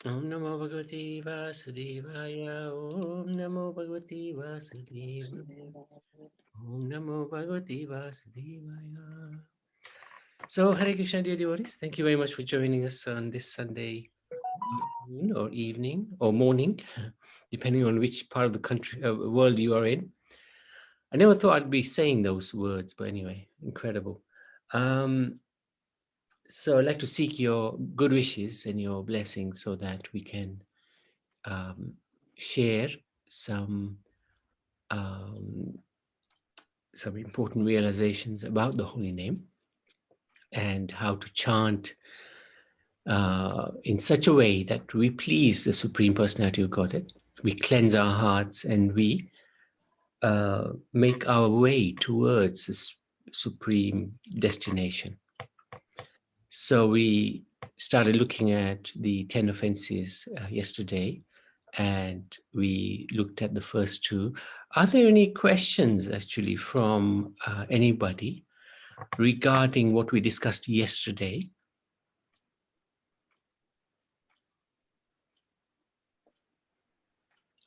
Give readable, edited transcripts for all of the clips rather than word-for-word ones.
Om Namo Bhagavate Vasudevaya. Om Namo Bhagavate Vasudevaya. Om Namo Bhagavate Vasudevaya. So, Hare Krishna, dear devotees, thank you very much for joining us on this Sunday afternoon or evening or morning, depending on which part of the country, world you are in. I never thought I'd be saying those words, but anyway, incredible. So I'd like to seek your good wishes and your blessings so that we can share some important realizations about the holy name and how to chant in such a way that we please the Supreme Personality of Godhead. We cleanse our hearts and we make our way towards this supreme destination. So we started looking at the 10 offenses yesterday, and we looked at the first two. Are there any questions actually from anybody regarding what we discussed yesterday?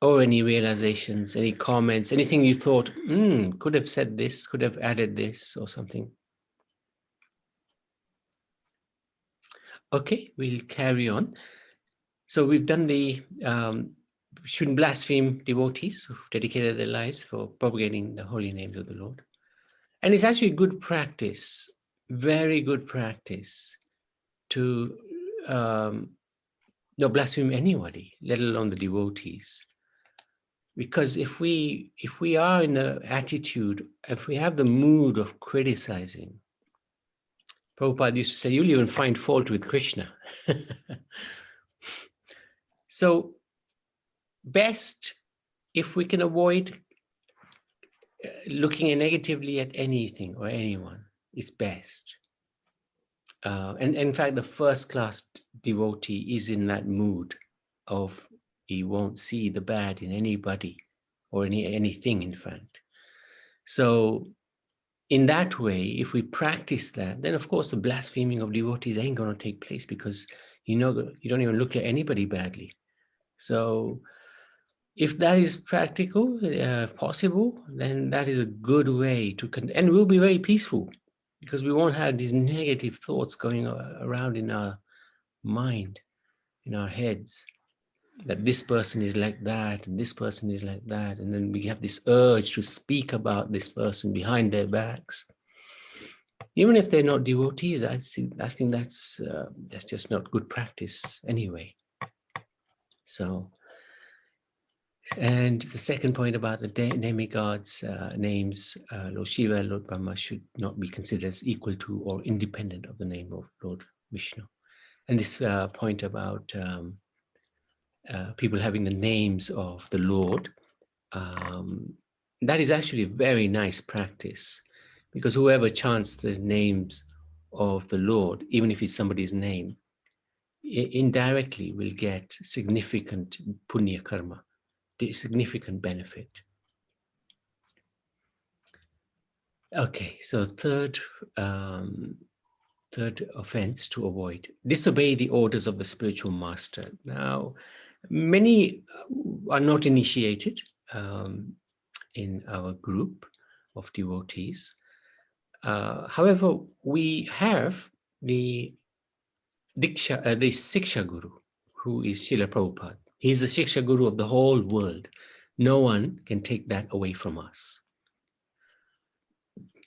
Or any realizations, any comments, anything you thought, could have said this, could have added this or something? Okay, we'll carry on. So we've done the shouldn't blaspheme devotees who've dedicated their lives for propagating the holy names of the Lord. And it's actually good practice, very good practice to not blaspheme anybody, let alone the devotees. Because if we are in the attitude, if we have the mood of criticizing, Prabhupada used to say, you'll even find fault with Krishna. So best, if we can avoid looking negatively at anything or anyone, is best. And in fact, the first-class devotee is in that mood of he won't see the bad in anybody or anything, in fact. So in that way, if we practice that, then of course the blaspheming of devotees ain't going to take place because you don't even look at anybody badly. So if that is practical, possible, then that is a good way to, and we'll be very peaceful because we won't have these negative thoughts going around in our mind, in our heads, that this person is like that and this person is like that. And then we have this urge to speak about this person behind their backs. Even if they're not devotees, I think that's just not good practice anyway. So, and the second point about the demigods' names, Lord Shiva and Lord Brahma should not be considered as equal to or independent of the name of Lord Vishnu. And this point about people having the names of the Lord, that is actually a very nice practice, because whoever chants the names of the Lord, even if it's somebody's name, indirectly will get significant punya karma, significant benefit. Okay, so third offense to avoid: disobey the orders of the spiritual master. Now, many are not initiated in our group of devotees. However, we have the Diksha, the Siksha Guru, who is Srila Prabhupada. He's the Siksha Guru of the whole world. No one can take that away from us.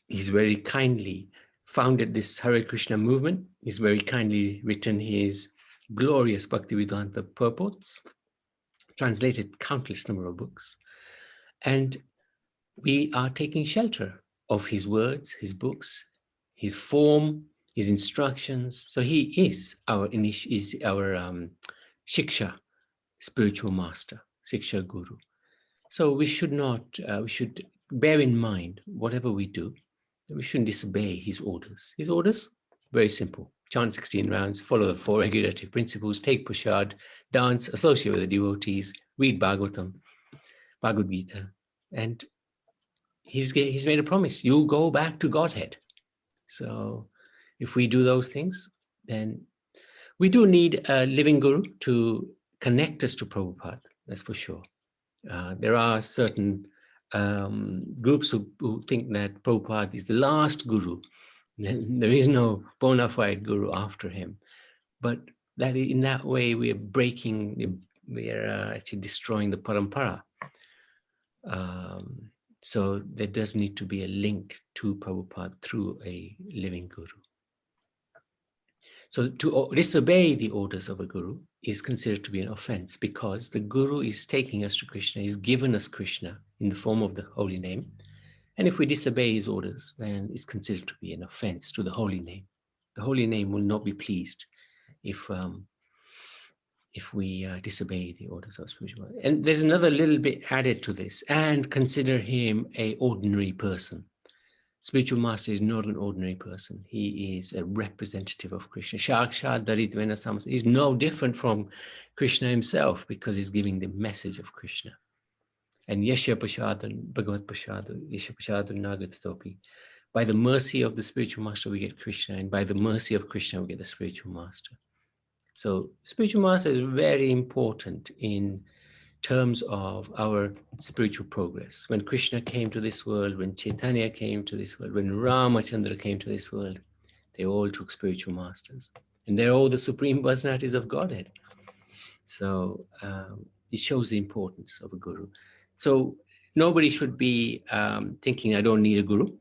He's very kindly founded this Hare Krishna movement. He's very kindly written his glorious Bhaktivedanta purports, translated countless number of books. And we are taking shelter of his words, his books, his form, his instructions. So he is our Shiksha, spiritual master, Siksha Guru. So we should not, we should bear in mind, whatever we do, we shouldn't disobey his orders. His orders, very simple. Chant 16 rounds, follow the 4 regulative principles, take prasad, dance, associate with the devotees, read Bhagavatam, Bhagavad Gita, and he's made a promise. You go back to Godhead. So if we do those things, then we do need a living guru to connect us to Prabhupada, that's for sure. There are certain groups who think that Prabhupada is the last guru. There is no bona fide guru after him. But that in that way, we are actually destroying the parampara. So there does need to be a link to Prabhupada through a living guru. So to disobey the orders of a guru is considered to be an offense, because the guru is taking us to Krishna, he's given us Krishna in the form of the holy name. And if we disobey his orders, then it's considered to be an offense to the holy name. The holy name will not be pleased if we disobey the orders of spiritual. And there's another little bit added to this, and consider him an ordinary person. Spiritual master is not an ordinary person. He is a representative of Krishna. Shakshat Darit Vena Samas is no different from Krishna himself, because he's giving the message of Krishna. And Yasha Pashadan, Bhagavat Pashadan, Yasha Pashadan Nagatatopi. By the mercy of the spiritual master, we get Krishna, and by the mercy of Krishna, we get the spiritual master. So spiritual master is very important in terms of our spiritual progress. When Krishna came to this world, when Chaitanya came to this world, when Ramachandra came to this world, they all took spiritual masters. And they're all the supreme personalities of Godhead. So it shows the importance of a guru. So nobody should be thinking, I don't need a guru.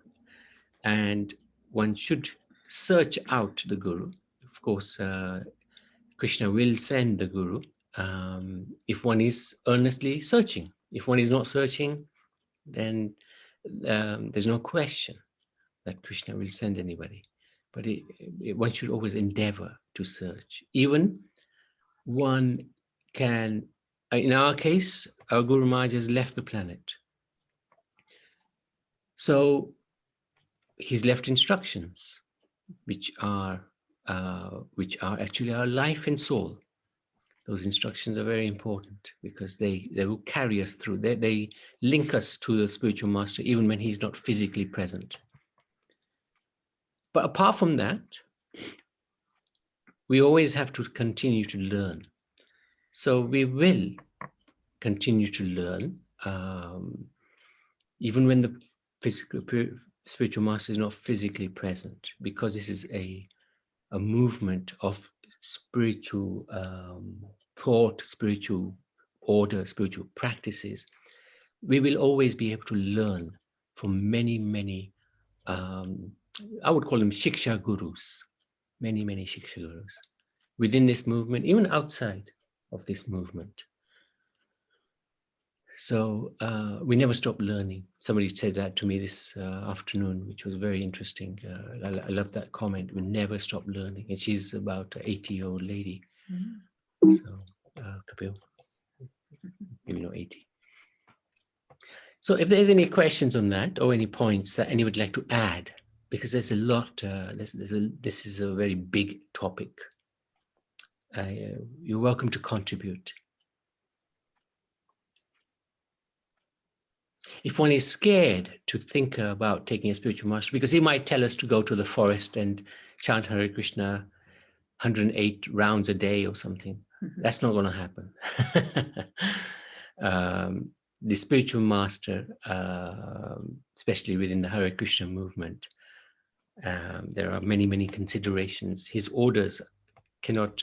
And one should search out the guru. Of course, Krishna will send the guru if one is earnestly searching. If one is not searching, then there's no question that Krishna will send anybody. But one should always endeavor to search. Even one can, in our case, our Guru Maharaj has left the planet. So he's left instructions, which are actually our life and soul. Those instructions are very important, because they will carry us through. They link us to the spiritual master even when he's not physically present. But apart from that, we always have to continue to learn. So we will continue to learn, even when the spiritual master is not physically present, because this is a movement of spiritual thought, spiritual order, spiritual practices. We will always be able to learn from many, many, I would call them Shiksha Gurus, many, many Shiksha Gurus within this movement, even outside of this movement. So we never stop learning. Somebody said that to me this afternoon, which was very interesting. I love that comment. We never stop learning. And she's about an 80-year-old lady. Mm-hmm. So, Kapil, maybe not 80. So if there's any questions on that, or any points that anyone would like to add, because there's a lot, this is a very big topic. You're welcome to contribute. If one is scared to think about taking a spiritual master, because he might tell us to go to the forest and chant Hare Krishna 108 rounds a day or something, that's not going to happen. The spiritual master, especially within the Hare Krishna movement, there are many, many considerations. His orders cannot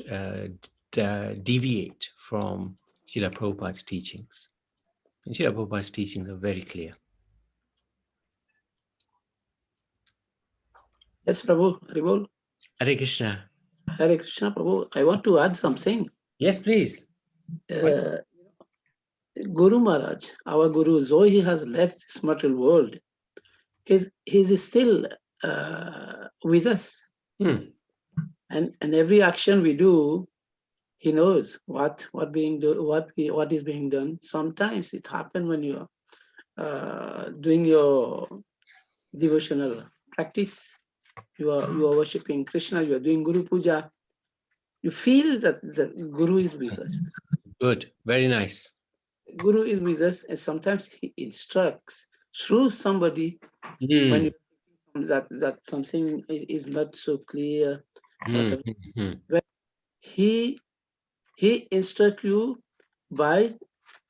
deviate from Srila Prabhupada's teachings. And Srila Prabhupada's teachings are very clear. Yes, Prabhu, Haribol. Hare Krishna. Hare Krishna, Prabhu. I want to add something. Yes, please. Guru Maharaj, our Guru, though he has left this material world, he's still with us. And every action we do, he knows what is being done. Sometimes it happens when you are doing your devotional practice. You are worshipping Krishna. You are doing Guru Puja. You feel that the Guru is with us. Good, very nice. Guru is with us, and sometimes he instructs through somebody when you think that something is not so clear. Whatever. But he He instructs you by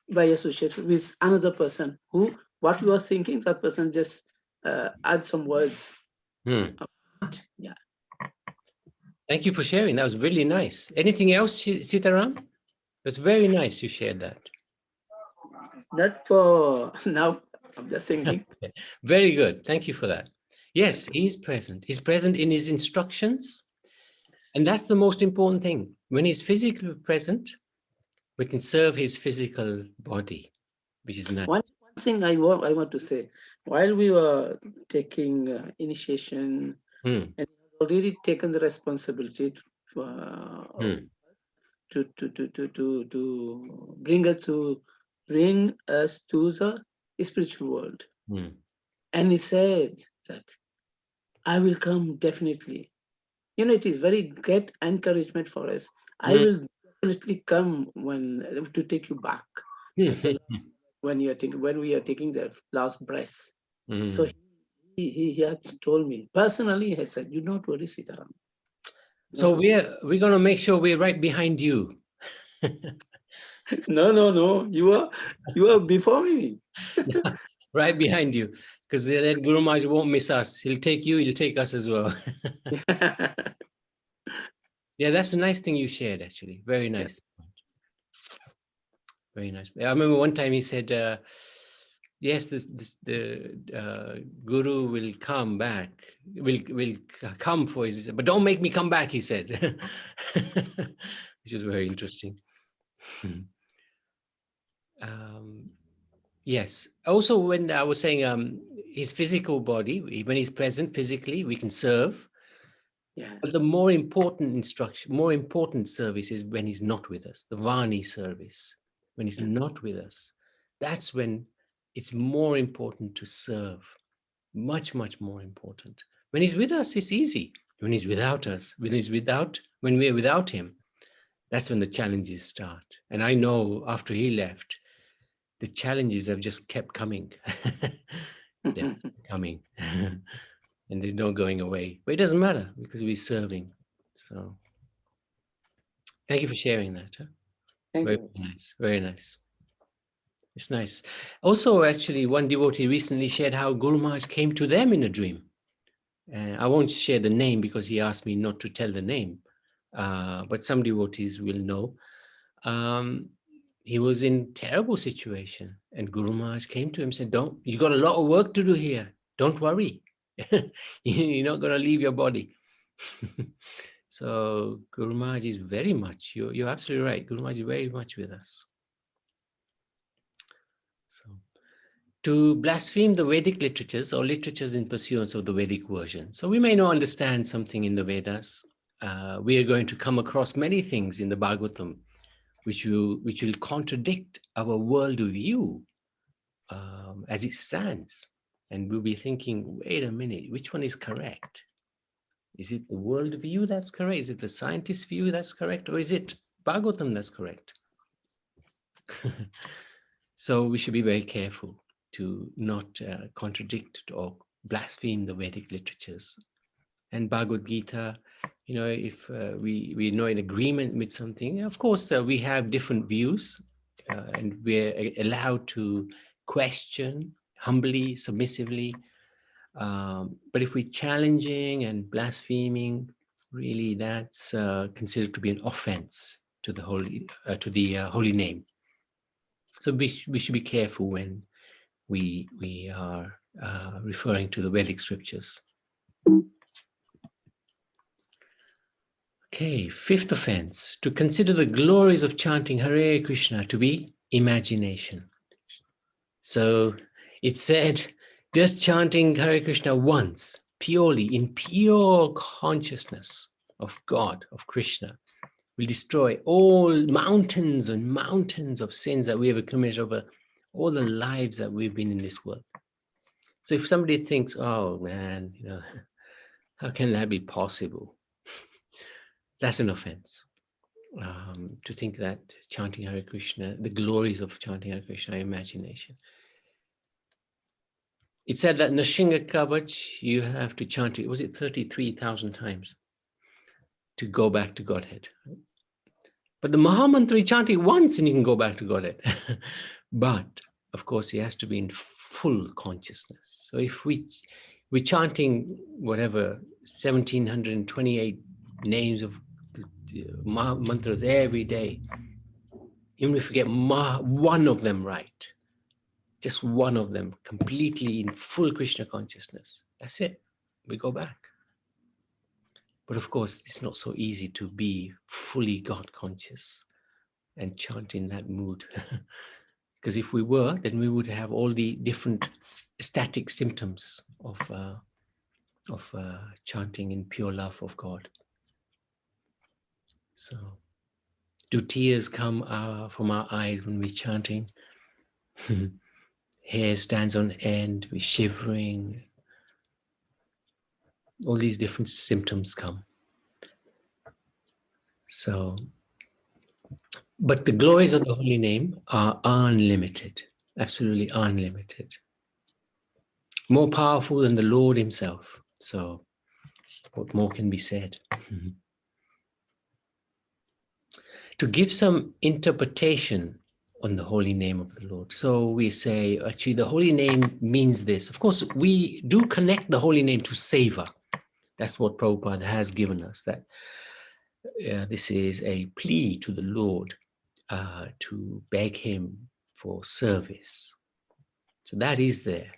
association with another person who, what you are thinking, that person just add some words. Yeah. Thank you for sharing. That was really nice. Anything else, Sitaram? That's very nice you shared that. That for now, I'm just thinking. Very good. Thank you for that. Yes, he's present. He's present in his instructions. And that's the most important thing. When he's physically present, we can serve his physical body, which is nice. One thing I want to say, while we were taking initiation, and already taken the responsibility to bring us to the spiritual world. And he said that I will come definitely. It is very great encouragement for us. I will definitely come to take you back. When we are taking the last breath. So he had told me personally. He said, "You don't worry, Sitaram." So we're going to make sure we're right behind you. No. You are before me. Right behind you, because then Guru Maharaj won't miss us. He'll take you, he'll take us as well. Yeah, that's a nice thing you shared, actually. Very nice. Yeah. Very nice. I remember one time he said, yes, the Guru will come back, will come for his, but don't make me come back, he said, which is very interesting. Yes. Also, when I was saying his physical body, when he's present physically, we can serve. Yeah. But the more important instruction, more important service is when he's not with us, the Vani service. When he's not with us, that's when it's more important to serve. Much, much more important. When he's with us, it's easy. When he's without us, when we're without him, that's when the challenges start. And I know after he left, the challenges have just kept coming. They're coming. And there's no going away. But it doesn't matter because we're serving. So thank you for sharing that. Huh? Very nice. Very nice. It's nice. Also, actually, one devotee recently shared how Guru Maharaj came to them in a dream. I won't share the name because he asked me not to tell the name. But some devotees will know. He was in terrible situation, and Guru Maharaj came to him and said, you got a lot of work to do here. Don't worry. You're not going to leave your body. So Guru Maharaj is very much, you're absolutely right. Guru Maharaj is very much with us. So to blaspheme the Vedic literatures or literatures in pursuance of the Vedic version. So we may not understand something in the Vedas. We are going to come across many things in the Bhagavatam which will contradict our worldview as it stands. And we'll be thinking, wait a minute, which one is correct? Is it the worldview that's correct? Is it the scientist's view that's correct? Or is it Bhagavatam that's correct? So we should be very careful to not contradict or blaspheme the Vedic literatures. And Bhagavad Gita, if we're not in agreement with something, of course, we have different views and we're allowed to question humbly, submissively. But if we're challenging and blaspheming, really that's considered to be an offense to the holy name. So we should be careful when we are referring to the Vedic scriptures. Okay, fifth offense, to consider the glories of chanting Hare Krishna to be imagination. So it said, just chanting Hare Krishna once, purely in pure consciousness of God, of Krishna, will destroy all mountains and mountains of sins that we have committed over all the lives that we've been in this world. So if somebody thinks, oh man, how can that be possible? That's an offense. To think that chanting Hare Krishna, the glories of chanting Hare Krishna are imagination. It said that Nashinga Kavach, you have to chant it, was it 33,000 times to go back to Godhead? But the maha-mantra, you chant it once and you can go back to Godhead. But of course, he has to be in full consciousness. So if we're chanting whatever 1728 names of mantras every day, even if we get one of them right, just one of them completely in full Krishna consciousness, that's it. We go back. But of course, it's not so easy to be fully God conscious and chant in that mood. Because if we were, then we would have all the different ecstatic symptoms of chanting in pure love of God. So, do tears come from our eyes when we're chanting? Hair stands on end, we're shivering. All these different symptoms come. So, but the glories of the holy name are unlimited, absolutely unlimited. More powerful than the Lord himself. So, what more can be said? To give some interpretation on the holy name of the Lord. So we say, actually, the holy name means this. Of course, we do connect the holy name to savor. That's what Prabhupada has given us, that this is a plea to the Lord to beg him for service. So that is there.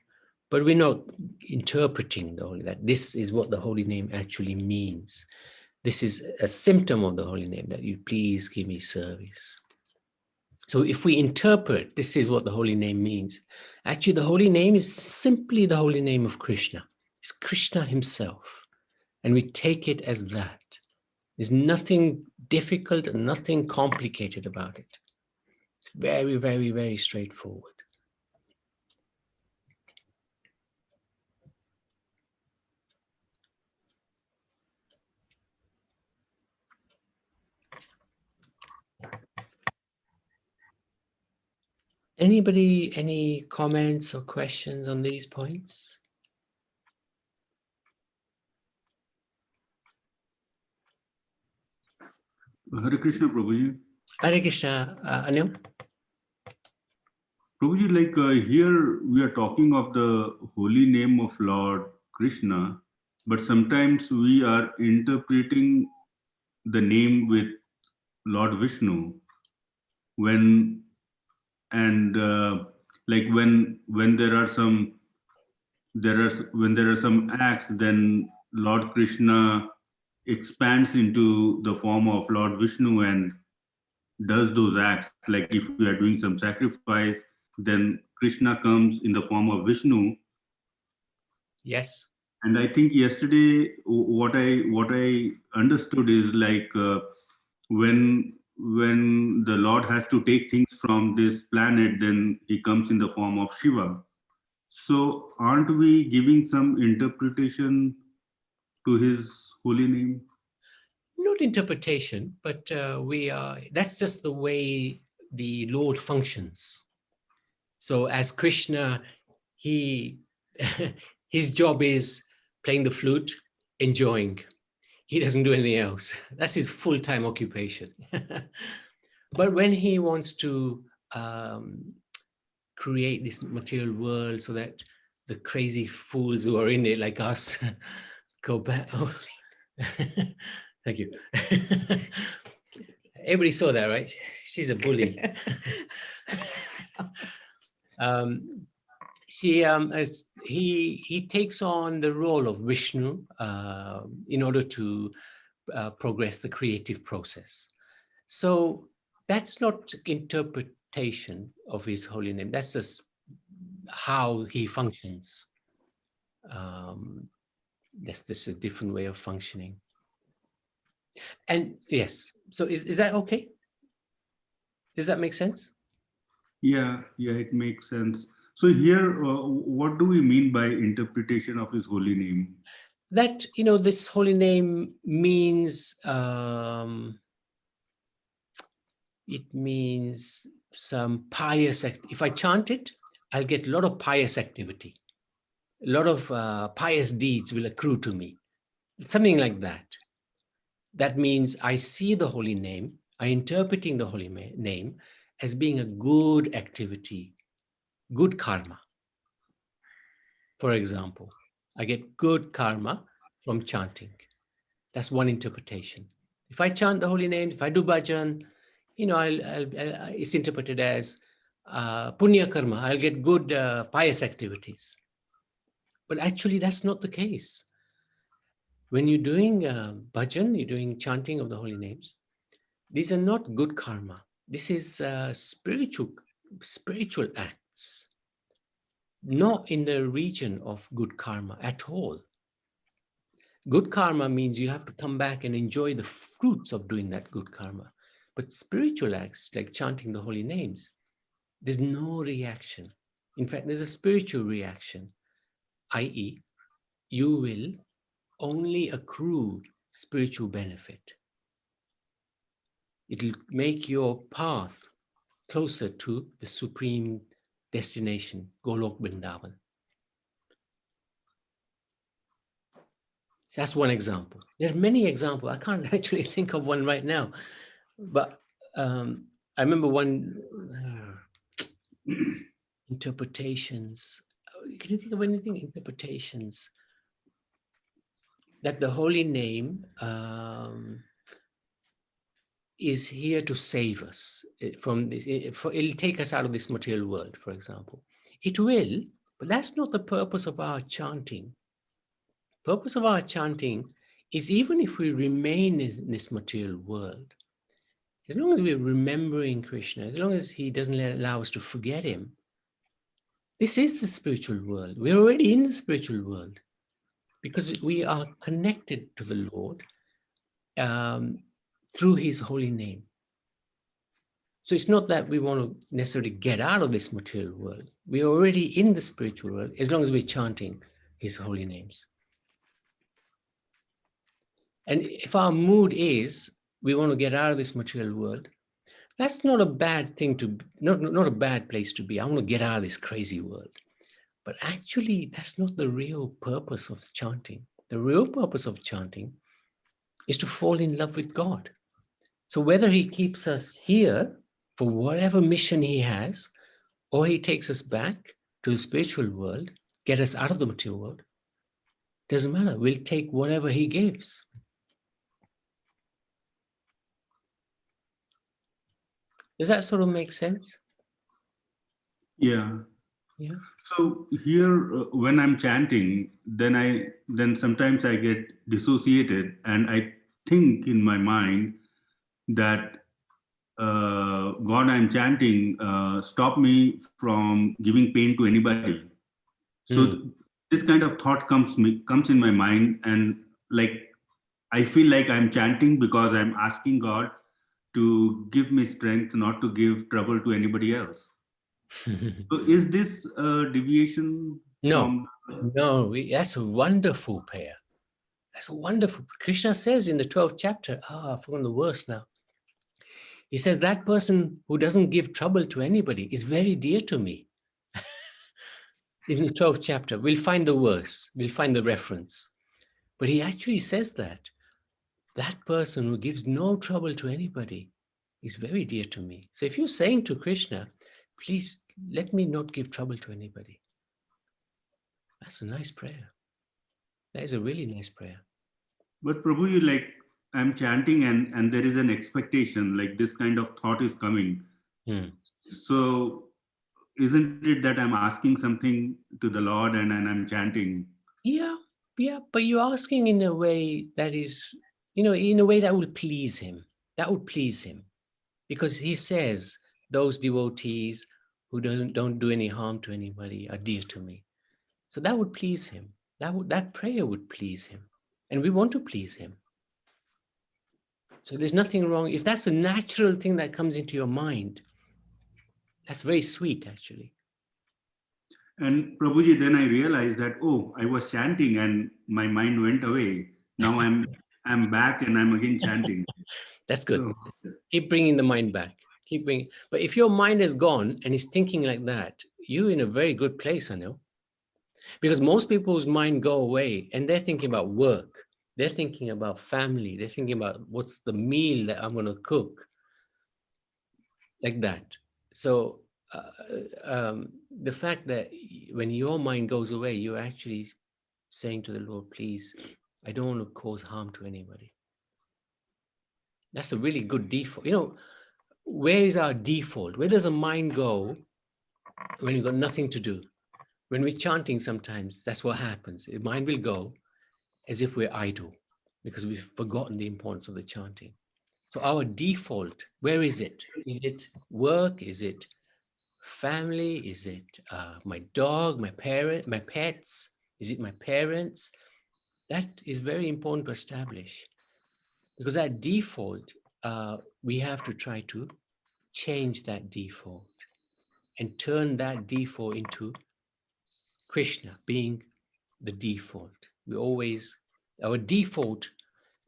But we're not interpreting the holy, that this is what the holy name actually means. This is a symptom of the holy name, that you please give me service. So if we interpret, this is what the holy name means. Actually, the holy name is simply the holy name of Krishna. It's Krishna himself. And we take it as that. There's nothing difficult and nothing complicated about it. It's very, very, very straightforward. Anybody, any comments or questions on these points? Hare Krishna, Prabhuji. Hare Krishna, Anil. Prabhuji, like here we are talking of the holy name of Lord Krishna, but sometimes we are interpreting the name with Lord Vishnu when like when there are some acts, then Lord Krishna expands into the form of Lord Vishnu and does those acts. Like if we are doing some sacrifice, then Krishna comes in the form of Vishnu. Yes. And I think yesterday what I understood is like when the Lord has to take things from this planet, then he comes in the form of Shiva. So aren't we giving some interpretation to his holy name? Not interpretation, but that's just the way the Lord functions. So as Krishna, his job is playing the flute, enjoying. He doesn't do anything else. That's his full-time occupation. But when he wants to create this material world so that the crazy fools who are in it, like us, go back. Oh. Thank you. Everybody saw that, right? She's a bully. He takes on the role of Vishnu in order to progress the creative process. So that's not interpretation of his holy name. That's just how he functions. That's just a different way of functioning. And yes, so is that okay? Does that make sense? Yeah, it makes sense. So here, what do we mean by interpretation of his holy name? That, this holy name means, it means some pious act. If I chant it, I'll get a lot of pious activity. A lot of pious deeds will accrue to me. Something like that. That means I see the holy name, are interpreting the holy name as being a good activity, good karma. For example, I get good karma from chanting. That's one interpretation. If I chant the holy name, if I do bhajan, it's interpreted as punya karma. I'll get good pious activities. But actually, that's not the case. When you're doing bhajan, you're doing chanting of the holy names, these are not good karma. This is spiritual acts, not in the region of good karma at all. Good karma means you have to come back and enjoy the fruits of doing that good karma. But spiritual acts like chanting the holy names, there's no reaction. In fact, there's a spiritual reaction, i.e., you will only accrue spiritual benefit. It'll make your path closer to the supreme destination, Golok Vrindavan. That's one example. There are many examples. I can't actually think of one right now, but I remember one interpretations. Can you think of anything? Interpretations that the holy name is here to save us from this. It'll take us out of this material world, for example. It will, but that's not the purpose of our chanting. Purpose of our chanting is even if we remain in this material world, as long as we're remembering Krishna, as long as he doesn't allow us to forget him, this is the spiritual world. We're already in the spiritual world because we are connected to the Lord through his holy name. So it's not that we want to necessarily get out of this material world. We're already in the spiritual world as long as we're chanting his holy names. And if our mood is, we want to get out of this material world, that's not a bad thing to, not a bad place to be. I want to get out of this crazy world. But actually, that's not the real purpose of chanting. The real purpose of chanting is to fall in love with God. So whether he keeps us here for whatever mission he has, or he takes us back to the spiritual world, get us out of the material world, doesn't matter. We'll take whatever he gives. Does that sort of make sense? Yeah. Yeah. So here, when I'm chanting, then sometimes I get dissociated, and I think in my mind that God, I'm chanting, stop me from giving pain to anybody. So this kind of thought comes in my mind, and like I feel like I'm chanting because I'm asking God to give me strength, not to give trouble to anybody else. So is this a deviation from? No, that's a wonderful prayer. That's wonderful. Krishna says in the 12th chapter, I've forgotten the verse now. He says that person who doesn't give trouble to anybody is very dear to me. In the 12th chapter, we'll find the verse, we'll find the reference. But he actually says that person who gives no trouble to anybody is very dear to me. So if you're saying to Krishna, please let me not give trouble to anybody, that's a nice prayer. That is a really nice prayer. But Prabhu, you like, I'm chanting and there is an expectation, like this kind of thought is coming. So isn't it that I'm asking something to the Lord and I'm chanting? Yeah, but you're asking in a way that is, in a way that will please him. That would please him. Because he says, those devotees who don't do any harm to anybody are dear to me. So that would please him. That prayer would please him. And we want to please him. So there's nothing wrong. If that's a natural thing that comes into your mind, that's very sweet, actually. And Prabhuji, then I realized that, I was chanting and my mind went away. Now I'm back and I'm again chanting. That's good. So, keep bringing the mind back. But if your mind is gone and is thinking like that, you're in a very good place, I know. Because most people's mind go away and they're thinking about work. They're thinking about family. They're thinking about what's the meal that I'm going to cook. like that. So the fact that when your mind goes away, you're actually saying to the Lord, please, I don't want to cause harm to anybody. That's a really good default. You know, where is our default? Where does the mind go when you've got nothing to do? When we're chanting sometimes, that's what happens. The mind will go as if we're idle because we've forgotten the importance of the chanting. So our default, where is it? Is it work? Is it family? Is it my dog, my parent, my pets? Is it my parents? That is very important to establish, because that default, we have to try to change that default and turn that default into Krishna being the default. We always, our default,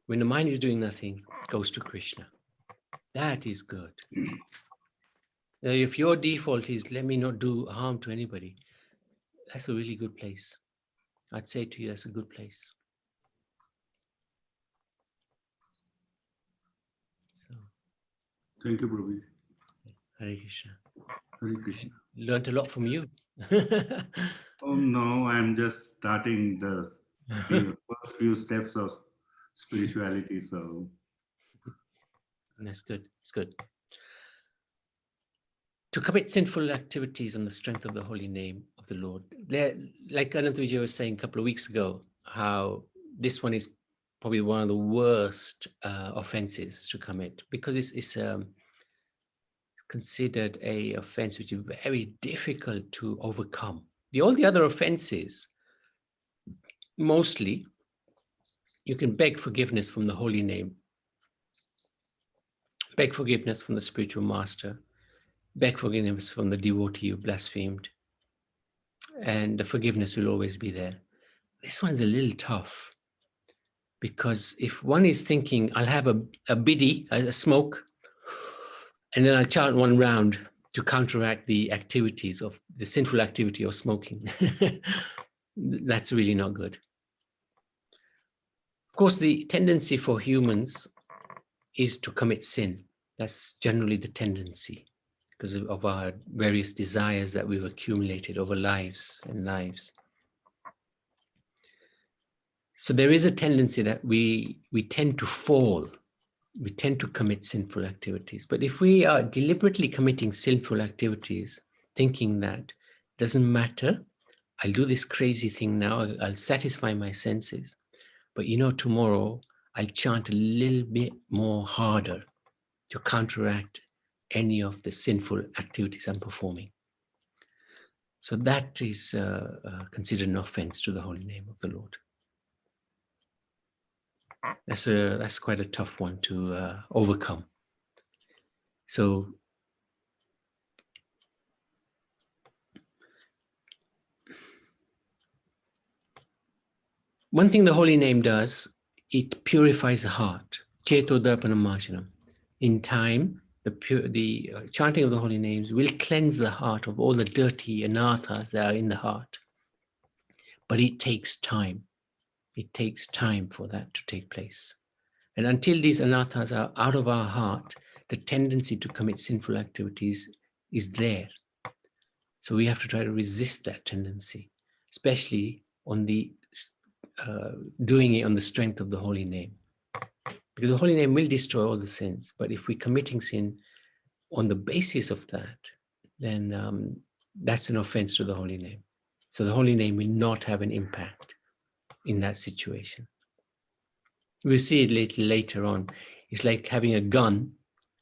when the mind is doing nothing, goes to Krishna. That is good. Now, if your default is, let me not do harm to anybody, that's a really good place. I'd say to you, that's a good place. So, thank you, Prabhu. Hare Krishna. Hare Krishna. Learned a lot from you. Oh no, I'm just starting the first few steps of spirituality. So That's good. It's good. To commit sinful activities on the strength of the holy name of the Lord. Like Anantuji was saying a couple of weeks ago, how this one is probably one of the worst offenses to commit, because it's considered a offense which is very difficult to overcome. All the other offenses, mostly, you can beg forgiveness from the holy name, beg forgiveness from the spiritual master, beg forgiveness from the devotee you blasphemed, and the forgiveness will always be there. This one's a little tough, because if one is thinking, I'll have a biddy, a smoke, and then I'll chant one round to counteract the activities of the sinful activity of smoking, that's really not good. Of course, the tendency for humans is to commit sin. That's generally the tendency, because of our various desires that we've accumulated over lives and lives. So there is a tendency that we tend to fall. We tend to commit sinful activities. But if we are deliberately committing sinful activities, thinking that doesn't matter, I'll do this crazy thing now, I'll satisfy my senses, but tomorrow I'll chant a little bit more harder to counteract any of the sinful activities I'm performing. So that is considered an offense to the holy name of the Lord. That's quite a tough one to overcome. So one thing the holy name does, it purifies the heart. Cheto darpana marjanam. In time, the chanting of the holy names will cleanse the heart of all the dirty anathas that are in the heart. But it takes time. It takes time for that to take place. And until these anathas are out of our heart, the tendency to commit sinful activities is there. So we have to try to resist that tendency, especially on the doing it on the strength of the holy name. Because the holy name will destroy all the sins. But if we're committing sin on the basis of that, then that's an offense to the holy name. So the holy name will not have an impact in that situation. We'll see it later on. It's like having a gun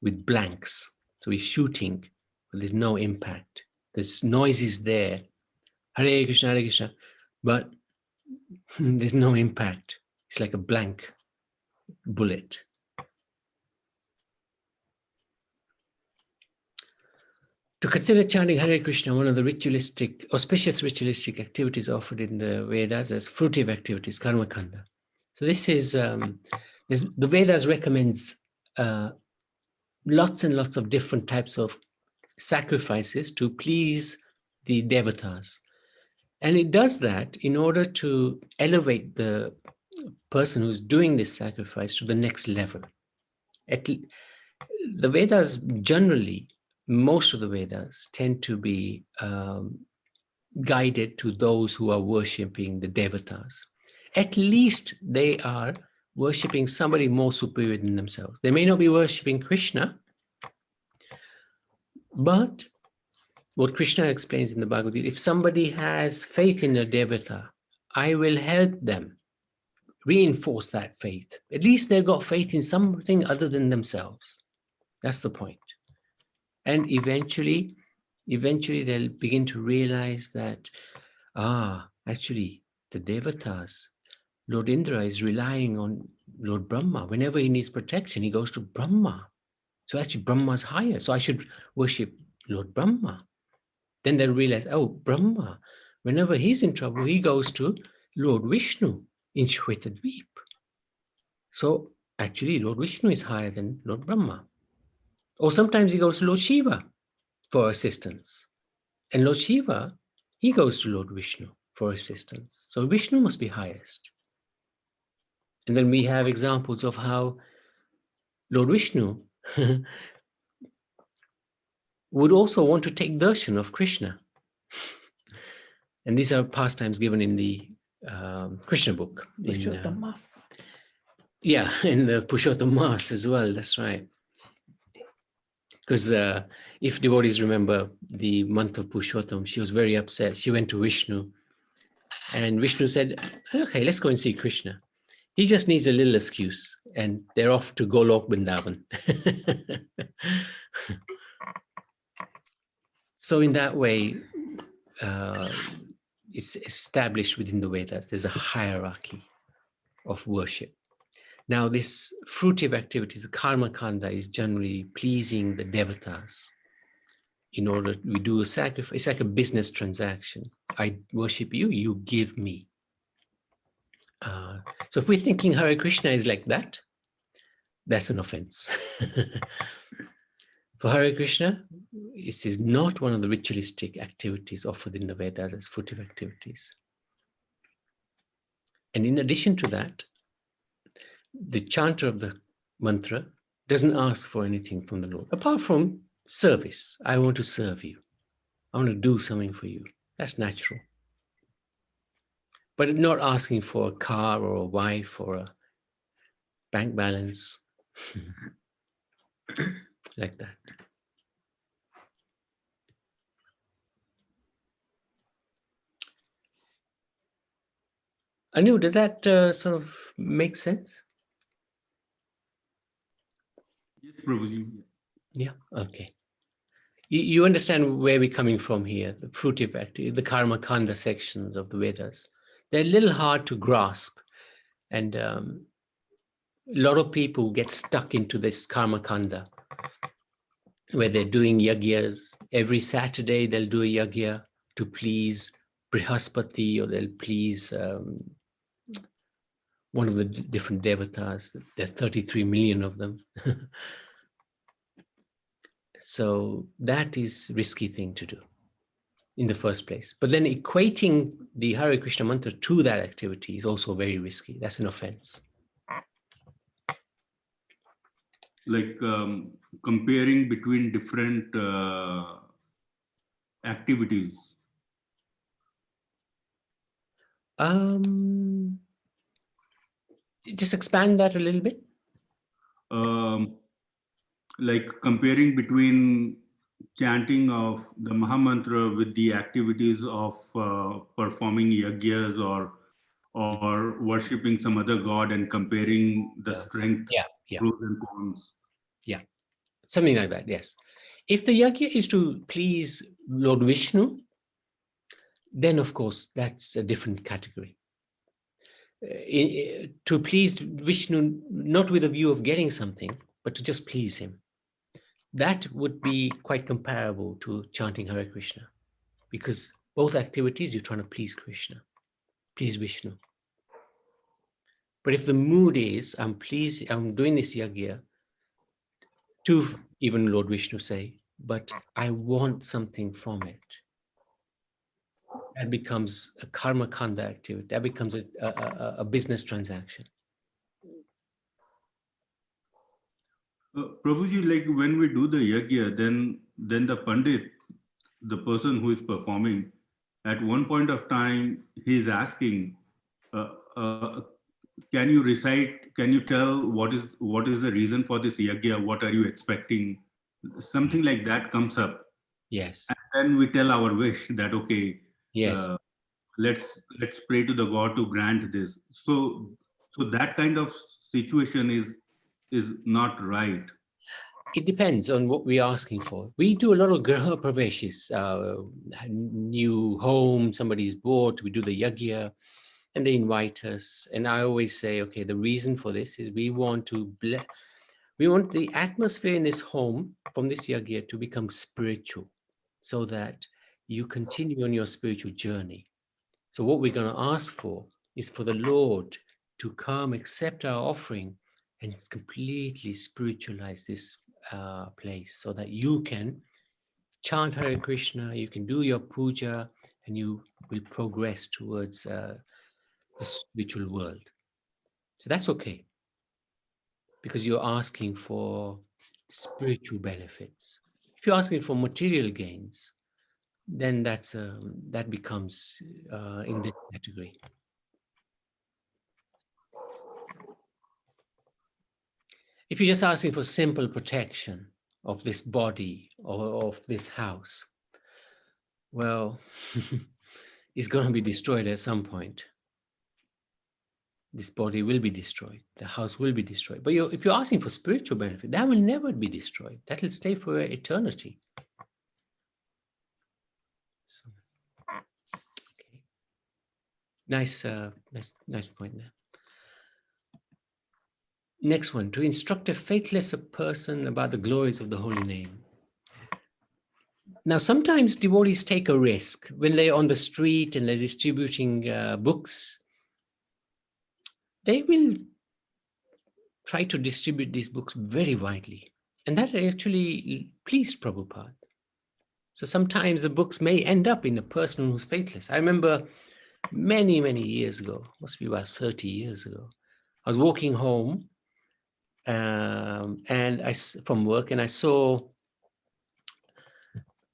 with blanks. So we're shooting, but there's no impact. There's noise is there. Hare Krishna, but there's no impact. It's like a blank bullet. To consider chanting Hare Krishna, one of the ritualistic, auspicious ritualistic activities offered in the Vedas as fruitive activities, karma kanda. So this is, the Vedas recommends lots and lots of different types of sacrifices to please the devatas. And it does that in order to elevate the person who's doing this sacrifice to the next level. The Vedas generally most of the Vedas tend to be guided to those who are worshipping the devatas. At least they are worshipping somebody more superior than themselves. They may not be worshipping Krishna, but what Krishna explains in the Bhagavad Gita, if somebody has faith in a devata, I will help them reinforce that faith. At least they've got faith in something other than themselves. That's the point. And eventually they'll begin to realize that, actually, the devatas, Lord Indra is relying on Lord Brahma. Whenever he needs protection, he goes to Brahma. So actually, Brahma's higher. So I should worship Lord Brahma. Then they'll realize, oh, Brahma, whenever he's in trouble, he goes to Lord Vishnu in Shwetadweep. So actually, Lord Vishnu is higher than Lord Brahma. Or sometimes he goes to Lord Shiva for assistance. And Lord Shiva, he goes to Lord Vishnu for assistance. So Vishnu must be highest. And then we have examples of how Lord Vishnu would also want to take darshan of Krishna. And these are pastimes given in the Krishna book. In the Purushottam Mass as well, that's right. Because if devotees remember the month of Purushottam, she was very upset. She went to Vishnu, and Vishnu said, okay, let's go and see Krishna. He just needs a little excuse, and they're off to Golok Vrindavan. So in that way, it's established within the Vedas. There's a hierarchy of worship. Now, this fruitive activity, the karma kanda, is generally pleasing the devatas. In order, we do a sacrifice. It's like a business transaction. I worship you, you give me. So if we're thinking Hare Krishna is like that, that's an offense. For Hare Krishna, this is not one of the ritualistic activities offered in the Vedas as fruitive activities. And in addition to that, the chanter of the mantra doesn't ask for anything from the Lord, apart from service. I want to serve you. I want to do something for you. That's natural. But not asking for a car or a wife or a bank balance like that. Anu, does that sort of make sense? Yes, Prabhuji. Yeah, okay. You understand where we're coming from here, the fruitive activity, the karma kanda sections of the Vedas. They're a little hard to grasp. And a lot of people get stuck into this karma kanda, where they're doing yagyas. Every Saturday, they'll do a yagya to please Brihaspati, or they'll please one of the different devatas. There are 33 million of them. So that is a risky thing to do in the first place. But then equating the Hare Krishna mantra to that activity is also very risky. That's an offense. Like comparing between different activities. Just expand that a little bit. Like comparing between chanting of the maha-mantra with the activities of performing yagyas or worshipping some other god, and comparing the strength, pros and cons. Yeah, something like that, yes. If the yagya is to please Lord Vishnu, then of course that's a different category. To please Vishnu, not with a view of getting something, but to just please him. That would be quite comparable to chanting Hare Krishna, because both activities you're trying to please Krishna, please Vishnu. But if the mood is, I'm doing this yagya to even Lord Vishnu say, but I want something from it, that becomes a karma kanda activity. That becomes a business transaction. Prabhuji, like when we do the yagya, then then the Pandit, the person who is performing, at one point of time, he's asking, uh, uh, can you recite, can you tell what is the reason for this yagya? What are you expecting? Something like that comes up. Yes. And then we tell our wish that, okay, Yes. let's pray to the God to grant this. So that kind of situation is not right. It depends on what we're asking for. We do a lot of graha praveshis, new home, somebody's bought, we do the yagya, and they invite us. And I always say, okay, the reason for this is we want the atmosphere in this home from this yagya to become spiritual, so that you continue on your spiritual journey. So what we're going to ask for is for the Lord to come, accept our offering, and completely spiritualize this place, so that you can chant Hare Krishna, you can do your puja, and you will progress towards the spiritual world. So that's okay, because you're asking for spiritual benefits. If you're asking for material gains, then that becomes in this category. If you're just asking for simple protection of this body or of this house, well, it's going to be destroyed at some point. This body will be destroyed. The house will be destroyed. But if you're asking for spiritual benefit, that will never be destroyed. That will stay for eternity. So, okay. Nice point there. Next one, to instruct a faithless person about the glories of the holy name. Now, sometimes devotees take a risk when they're on the street and they're distributing books. They will try to distribute these books very widely. And that actually pleased Prabhupada. So sometimes the books may end up in a person who's faithless. I remember many, many years ago, must be about 30 years ago, I was walking home from work, and I saw,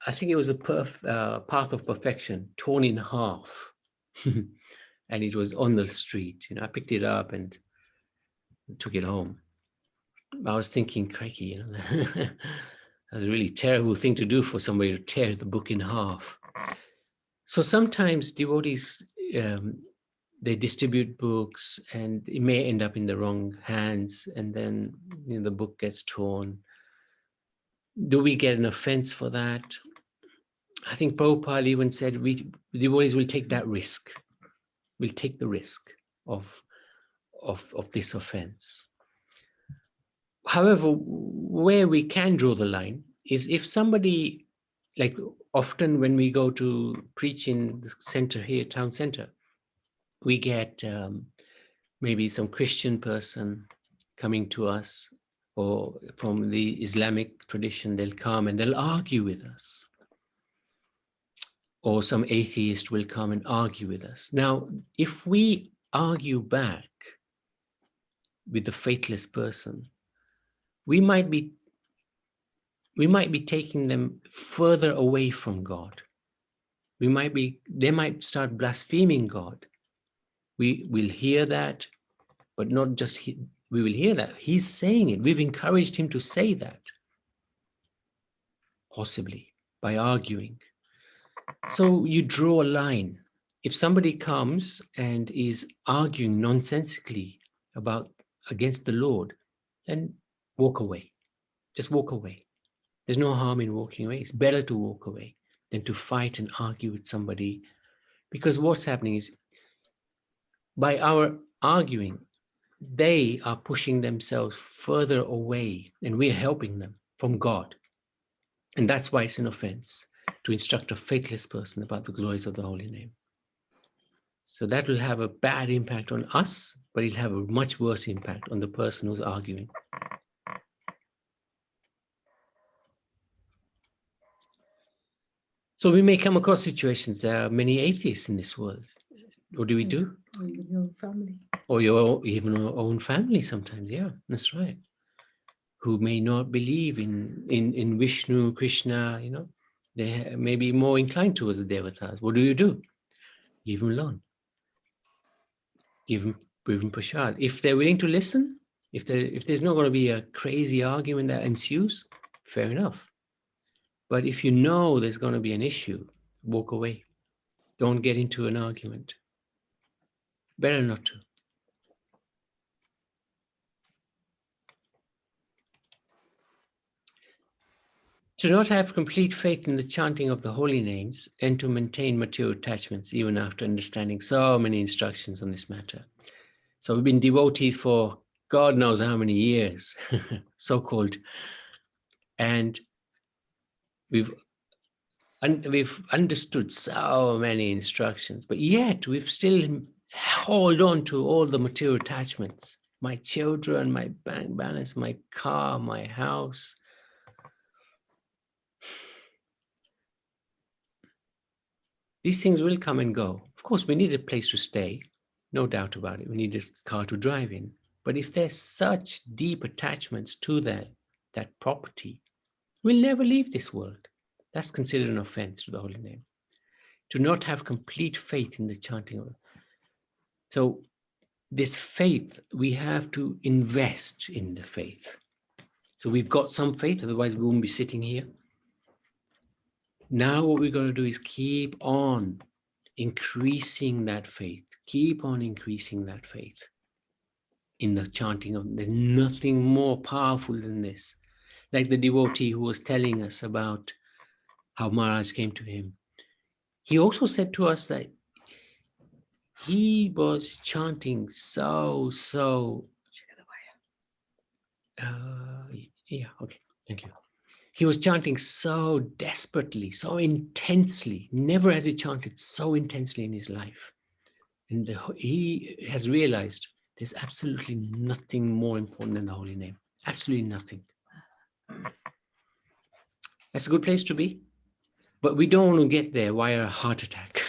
I think it was a Path of Perfection torn in half. And it was on the street. I picked it up and took it home. I was thinking, crikey, that was a really terrible thing to do for somebody to tear the book in half. So sometimes devotees, they distribute books and it may end up in the wrong hands, and then the book gets torn. Do we get an offense for that? I think Prabhupada even said devotees will take that risk. We'll take the risk of this offense. However, where we can draw the line is if somebody, like often when we go to preach in the center here, town center, we get maybe some Christian person coming to us, or from the Islamic tradition, they'll come and they'll argue with us. Or some atheist will come and argue with us. Now, if we argue back with the faithless person, we might be taking them further away from God. They might start blaspheming God. We will hear that, but not just we will hear that. He's saying it. We've encouraged him to say that, possibly by arguing. So you draw a line. If somebody comes and is arguing nonsensically against the Lord, then walk away. Just walk away. There's no harm in walking away. It's better to walk away than to fight and argue with somebody. Because what's happening is, by our arguing, they are pushing themselves further away, and we're helping them from God. And that's why it's an offense to instruct a faithless person about the glories of the holy name. So that will have a bad impact on us, but it'll have a much worse impact on the person who's arguing. So we may come across situations. There are many atheists in this world. What do we do? Or in your family. Or even your own family sometimes. Yeah, that's right. who may not believe in Vishnu, Krishna, you know, they may be more inclined towards the devatas. What do? Leave them alone. Give them prasad. If they're willing to listen, if there's not going to be a crazy argument that ensues, fair enough. But if you know there's going to be an issue, walk away. Don't get into an argument. Better not to. To not have complete faith in the chanting of the holy names and to maintain material attachments even after understanding so many instructions on this matter. So we've been devotees for God knows how many years, so-called, and we've understood so many instructions, but yet we've still held on to all the material attachments. My children, my bank balance, my car, my house. These things will come and go. Of course, we need a place to stay, no doubt about it. We need a car to drive in. But if there's such deep attachments to that property, we'll never leave this world. That's considered an offense to the holy name. To not have complete faith in the chanting of it. So this faith, we have to invest in the faith. So we've got some faith, otherwise we wouldn't be sitting here. Now what we've got to do is keep on increasing that faith. Keep on increasing that faith in the chanting of. There's nothing more powerful than this. Like the devotee who was telling us about how Maharaj came to him. He also said to us that he was chanting so, yeah, okay, thank you. He was chanting so desperately, so intensely. Never has he chanted so intensely in his life. And he has realized there's absolutely nothing more important than the holy name. Absolutely nothing. That's a good place to be. But we don't want to get there via a heart attack.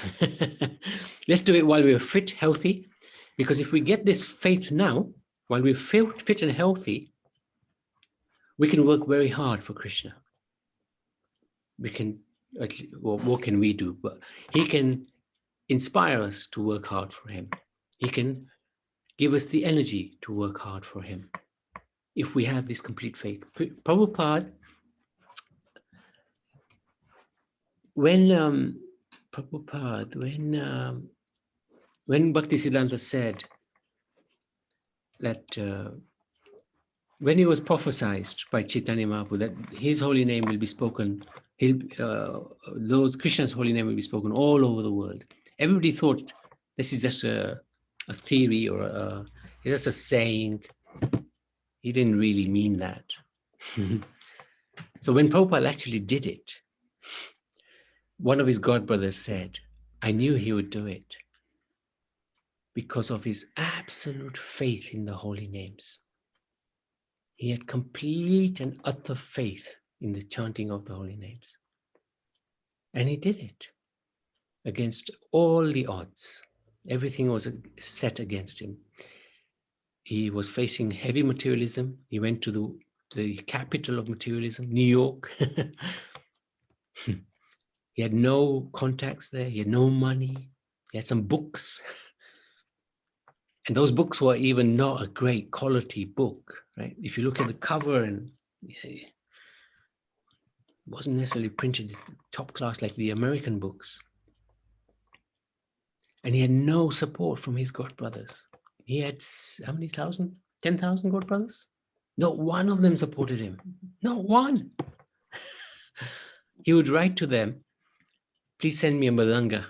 Let's do it while we're fit, healthy. Because if we get this faith now, while we're fit and healthy, we can work very hard for Krishna. We can, well, what can we do? But he can inspire us to work hard for him. He can give us the energy to work hard for him if we have this complete faith. Prabhupada, when Bhaktisiddhanta said that when he was prophesied by Chaitanya Mahaprabhu that his holy name will be spoken, those Krishna's holy name will be spoken all over the world. Everybody thought this is just a theory or just a saying. He didn't really mean that. So when Prabhupada actually did it, one of his godbrothers said, I knew he would do it because of his absolute faith in the holy names. He had complete and utter faith in the chanting of the holy names. And he did it against all the odds. Everything was set against him. He was facing heavy materialism. He went to the capital of materialism, New York. He had no contacts there. He had no money. He had some books. And those books were even not a great quality book, right? If you look at the cover, and it wasn't necessarily printed top class like the American books. And he had no support from his godbrothers. He had how many thousand? 10,000 godbrothers? Not one of them supported him. Not one. He would write to them, please send me a madanga.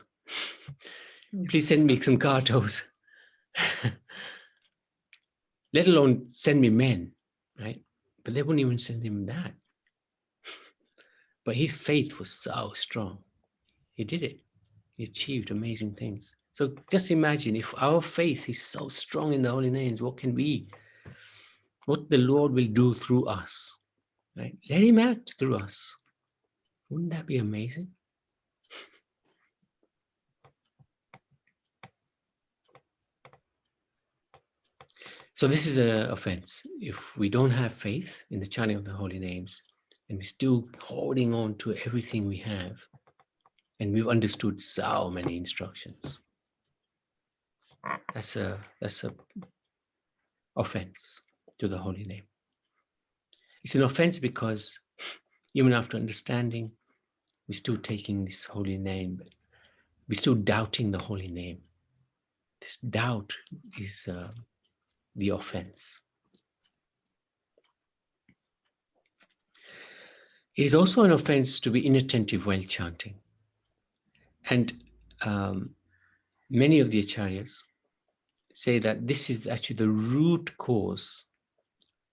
Please send me some cartos. Let alone send me men, right? But they wouldn't even send him that. But his faith was so strong. He did it. He achieved amazing things. So just imagine if our faith is so strong in the holy names, what the Lord will do through us, right? Let him act through us. Wouldn't that be amazing? So this is an offense. If we don't have faith in the chanting of the holy names, and we're still holding on to everything we have, and we've understood so many instructions, that's a offense to the holy name. It's an offense because even after understanding, we're still taking this holy name, we're still doubting the holy name. This doubt is the offense. It is also an offense to be inattentive while chanting. And many of the acharyas say that this is actually the root cause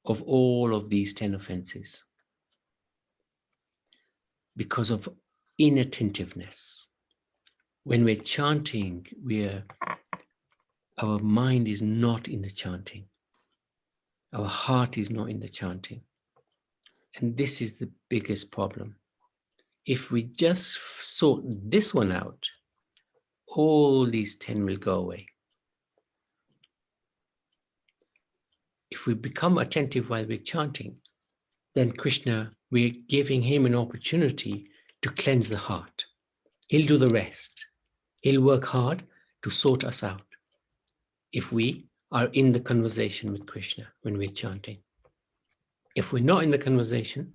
of all of these 10 offenses, because of inattentiveness. When we're chanting, our mind is not in the chanting. Our heart is not in the chanting. And this is the biggest problem. If we just sort this one out, all these 10 will go away. If we become attentive while we're chanting, then Krishna, we're giving him an opportunity to cleanse the heart. He'll do the rest. He'll work hard to sort us out if we are in the conversation with Krishna when we're chanting. If we're not in the conversation,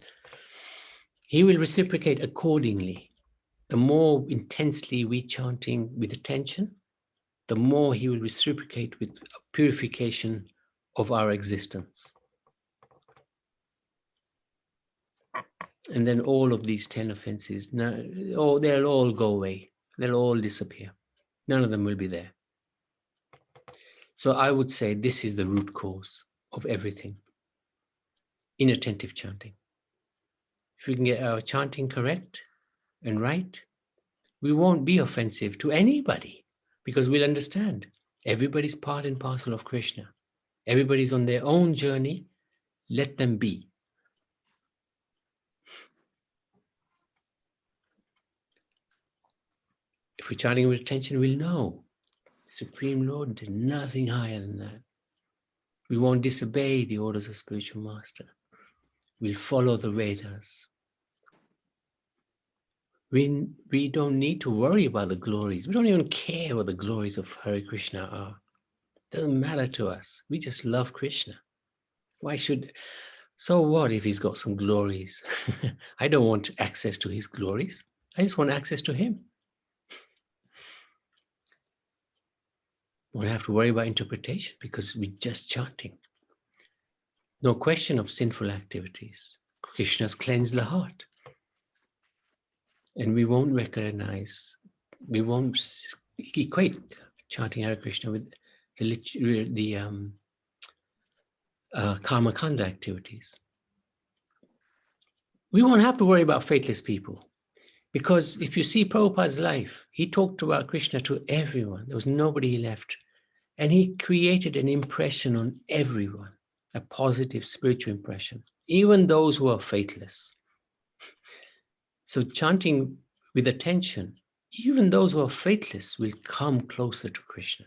he will reciprocate accordingly. The more intensely we're chanting with attention, the more he will reciprocate with purification of our existence. And then all of these 10 offenses, they'll all go away. They'll all disappear. None of them will be there. So I would say this is the root cause of everything. Inattentive chanting. If we can get our chanting correct and right, we won't be offensive to anybody, because we'll understand everybody's part and parcel of Krishna. Everybody's on their own journey. Let them be. If we're chanting with attention, we'll know Supreme Lord, there's nothing higher than that. We won't disobey the orders of spiritual master. We'll follow the Vedas. We don't need to worry about the glories. We don't even care what the glories of Hare Krishna are. It doesn't matter to us. We just love Krishna. So what if he's got some glories? I don't want access to his glories. I just want access to him. We don't have to worry about interpretation because we're just chanting. No question of sinful activities. Krishna's cleansed the heart. And we won't equate chanting Hare Krishna with the karma kanda activities. We won't have to worry about faithless people, because if you see Prabhupada's life, he talked about Krishna to everyone. There was nobody he left. And he created an impression on everyone, a positive spiritual impression, even those who are faithless. So chanting with attention, even those who are faithless will come closer to Krishna.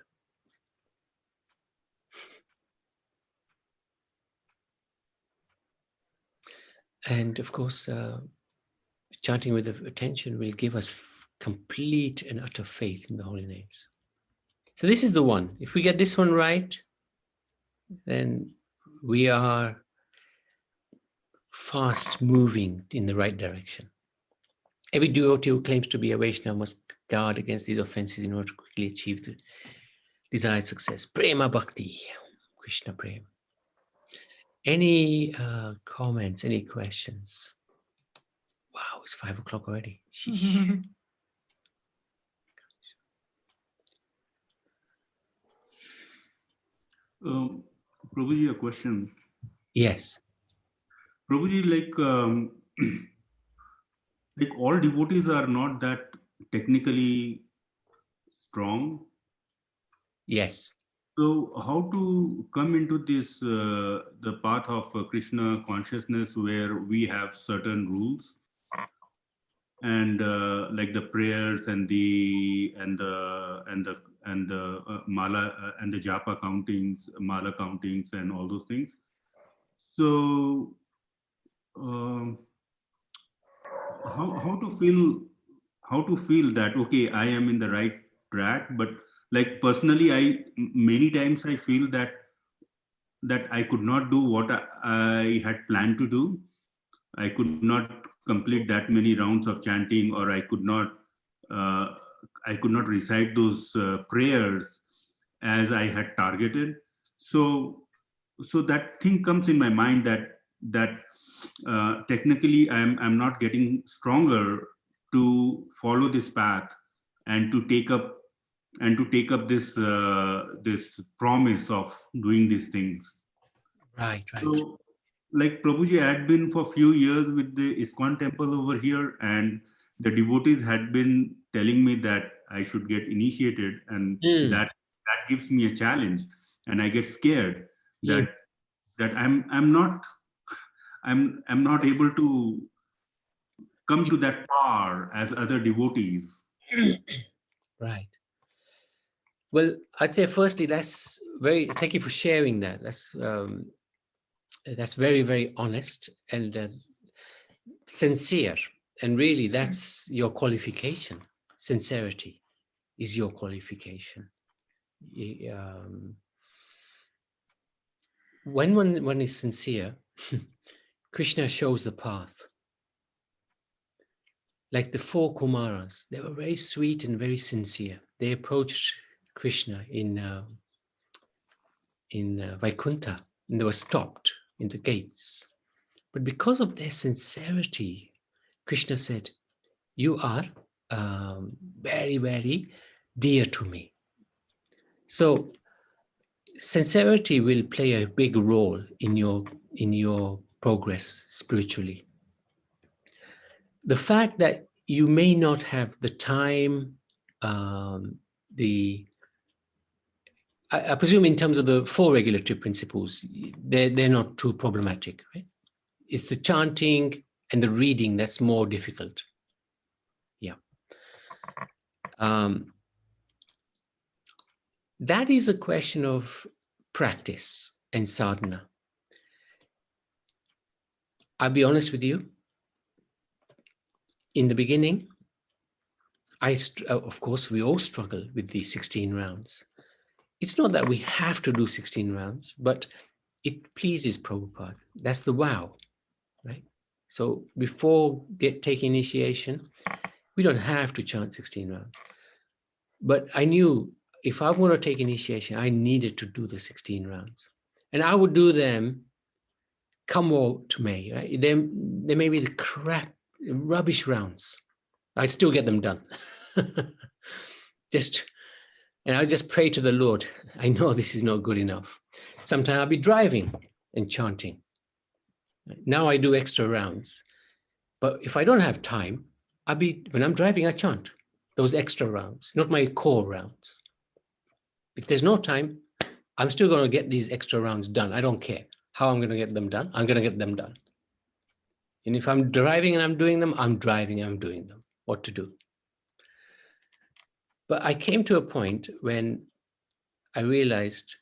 And of course, chanting with attention will give us complete and utter faith in the holy names. So this is the one. If we get this one right, then we are fast moving in the right direction. Every devotee who claims to be a Vaishnava must guard against these offenses in order to quickly achieve the desired success. Prema Bhakti, Krishna Prema. Any comments, any questions? Wow, it's 5 o'clock already. Prabhuji, a question. Yes. Prabhuji, like all devotees are not that technically strong. Yes. So how to come into this, the path of Krishna consciousness where we have certain rules? like the prayers and the mala and the japa countings, mala countings, and all those things. So um, how to feel that okay, I am in the right track. But like personally, many times I feel that I could not do what I had planned to do. I could not complete that many rounds of chanting, or uh, I could not recite those prayers as I had targeted. So, so that thing comes in my mind that technically I'm not getting stronger to follow this path and to take up this this promise of doing these things. Right, right. So, like Prabhuji, I had been for a few years with the ISKCON temple over here, and the devotees had been telling me that I should get initiated, and Mm, that gives me a challenge, and I get scared mm, that I'm not I'm not able to come to that power as other devotees. right. Well, I'd say firstly, thank you for sharing that. That's very, very honest and sincere. And really, that's your qualification. Sincerity is your qualification. When one is sincere, Krishna shows the path. Like the four Kumaras, they were very sweet and very sincere. They approached Krishna in Vaikuntha, and they were stopped in the gates. But because of their sincerity, Krishna said, "You are very, very dear to me." So sincerity will play a big role in your progress spiritually. The fact that you may not have the time, I presume in terms of the four regulatory principles, they're not too problematic, right? It's the chanting and the reading that's more difficult. Yeah. That is a question of practice and sadhana. I'll be honest with you. In the beginning, of course, we all struggle with these 16 rounds. It's not that we have to do 16 rounds, but it pleases Prabhupada. That's the wow, right? So before taking initiation, we don't have to chant 16 rounds. But I knew if I want to take initiation, I needed to do the 16 rounds. And I would do them come what may. Right? They may be the rubbish rounds. I still get them done. And I just pray to the Lord. I know this is not good enough. Sometimes I'll be driving and chanting. Now I do extra rounds. But if I don't have time, when I'm driving, I chant those extra rounds, not my core rounds. If there's no time, I'm still going to get these extra rounds done. I don't care how I'm going to get them done. I'm going to get them done. And if I'm driving and I'm doing them, I'm driving and I'm doing them. What to do? But I came to a point when I realized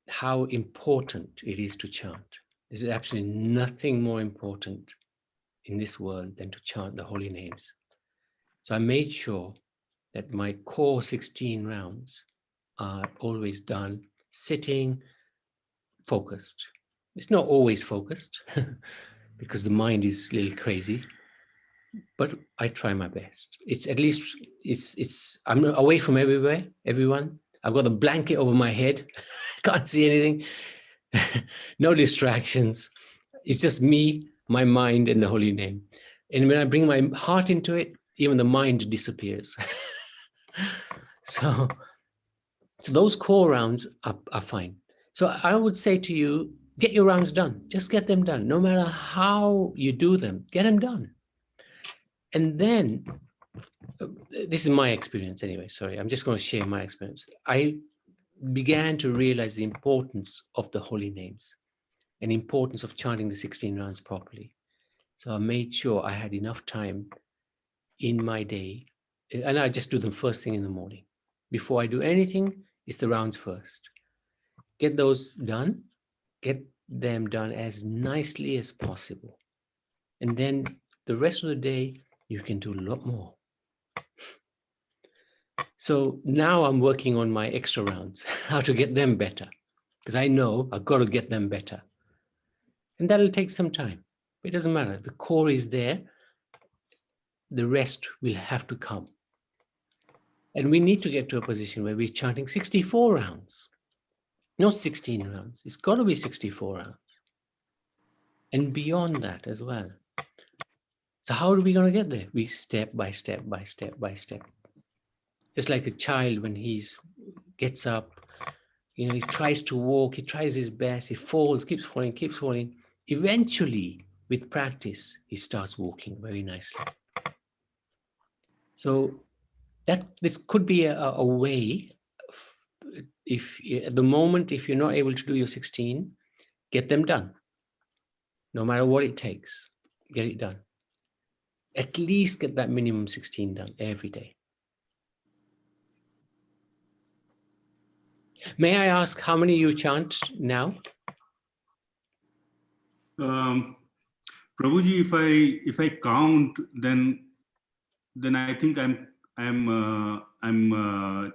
how important it is to chant. There's absolutely nothing more important in this world than to chant the holy names. So I made sure that my core 16 rounds are always done sitting, focused. It's not always focused because the mind is a little crazy, but I try my best. It's at least, I'm away from everyone. I've got a blanket over my head. Can't see anything. No distractions. It's just me, my mind, and the holy name. And when I bring my heart into it, even the mind disappears. So those core rounds are fine. So I would say to you, get your rounds done. Just get them done. No matter how you do them, get them done. And then, this is my experience anyway, sorry, I'm just going to share my experience. I began to realize the importance of the holy names and importance of chanting the 16 rounds properly. So I made sure I had enough time in my day, and I just do them first thing in the morning. Before I do anything, it's the rounds first. Get those done, get them done as nicely as possible. And then the rest of the day, you can do a lot more. So now I'm working on my extra rounds, how to get them better, because I know I've got to get them better. And that'll take some time. It doesn't matter. The core is there. The rest will have to come. And we need to get to a position where we're chanting 64 rounds, not 16 rounds. It's got to be 64 rounds. And beyond that as well. So how are we going to get there? We step by step by step by step. Just like a child when he gets up, you know, he tries to walk, he tries his best, he falls, keeps falling, keeps falling. Eventually, with practice, he starts walking very nicely. So that this could be a way, if at the moment, if you're not able to do your 16, get them done. No matter what it takes, get it done. At least get that minimum 16 done every day. May I ask how many you chant now? Prabhuji, if I count, then I think I'm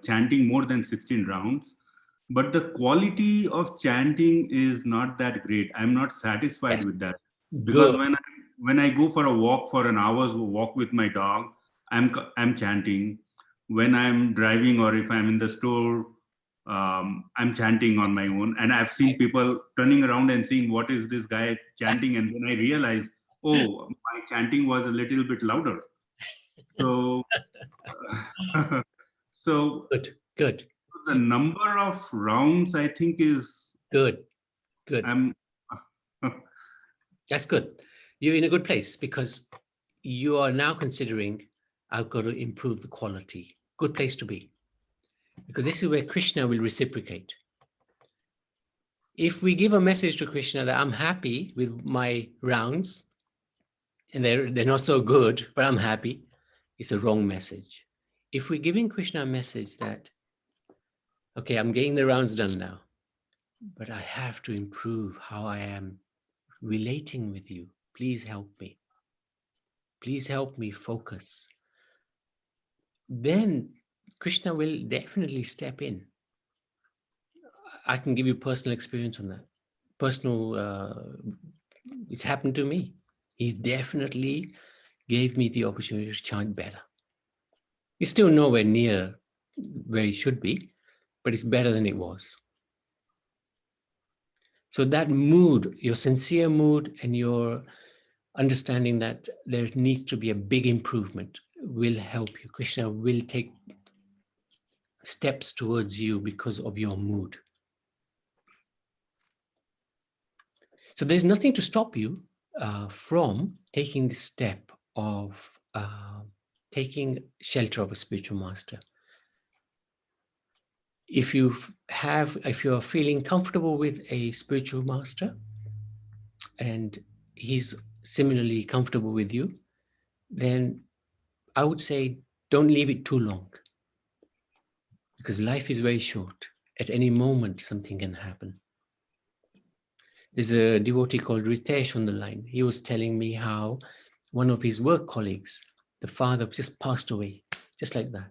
chanting more than 16 rounds. But the quality of chanting is not that great. I'm not satisfied with that. Because when I go for a walk, for an hour's walk with my dog, I'm chanting. When I'm driving or if I'm in the store, I'm chanting on my own. And I've seen people turning around and seeing what is this guy chanting, and then I realized, oh, my chanting was a little bit louder. So, so good. The number of rounds, I think, is good. That's good. You're in a good place because you are now considering, I've got to improve the quality. Good place to be. Because this is where Krishna will reciprocate. If we give a message to Krishna that I'm happy with my rounds, and they're not so good, but I'm happy, it's a wrong message. If we're giving Krishna a message that, okay, I'm getting the rounds done now, but I have to improve how I am relating with you. Please help me. Please help me focus. Then Krishna will definitely step in. I can give you personal experience on that. It's happened to me. He definitely gave me the opportunity to chant better. It's still nowhere near where it should be, but it's better than it was. So that mood, your sincere mood and your understanding that there needs to be a big improvement will help you. Krishna will take steps towards you because of your mood. So there's nothing to stop you from taking the step of taking shelter of a spiritual master. If you're feeling comfortable with a spiritual master and he's similarly comfortable with you, then I would say don't leave it too long, because life is very short. At any moment, something can happen. There's a devotee called Ritesh on the line. He was telling me how one of his work colleagues, the father, just passed away, just like that.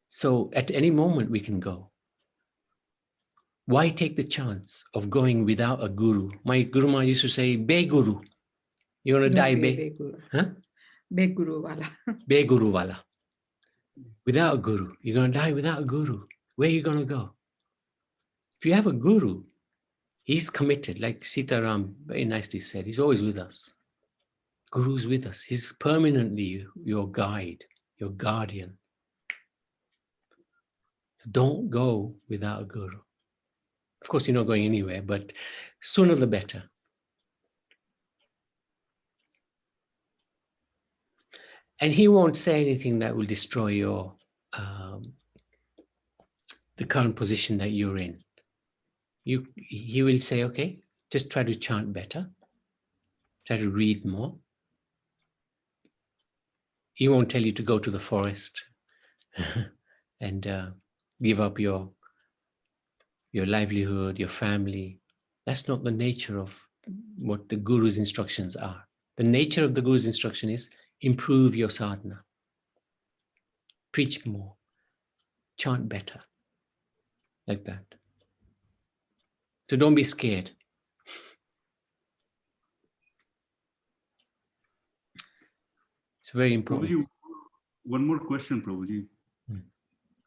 So at any moment we can go. Why take the chance of going without a guru? My Guru Maharaj used to say, Be Guru. You're going to die, Be Guru. Huh? Be Guru Wala. Be Guru Wala. Without a guru. You're going to die without a guru. Where are you going to go? If you have a guru, he's committed, like Sitaram very nicely said, he's always with us. Guru's with us. He's permanently your guide, your guardian. So don't go without a guru. Of course, you're not going anywhere, but sooner the better. And he won't say anything that will destroy your the current position that you're in. He will say, okay, just try to chant better. Try to read more. He won't tell you to go to the forest and give up your livelihood, your family. That's not the nature of what the Guru's instructions are. The nature of the Guru's instruction is improve your sadhana, preach more, chant better, like that. So don't be scared. It's very important. Prabhuji, one more question, Prabhuji.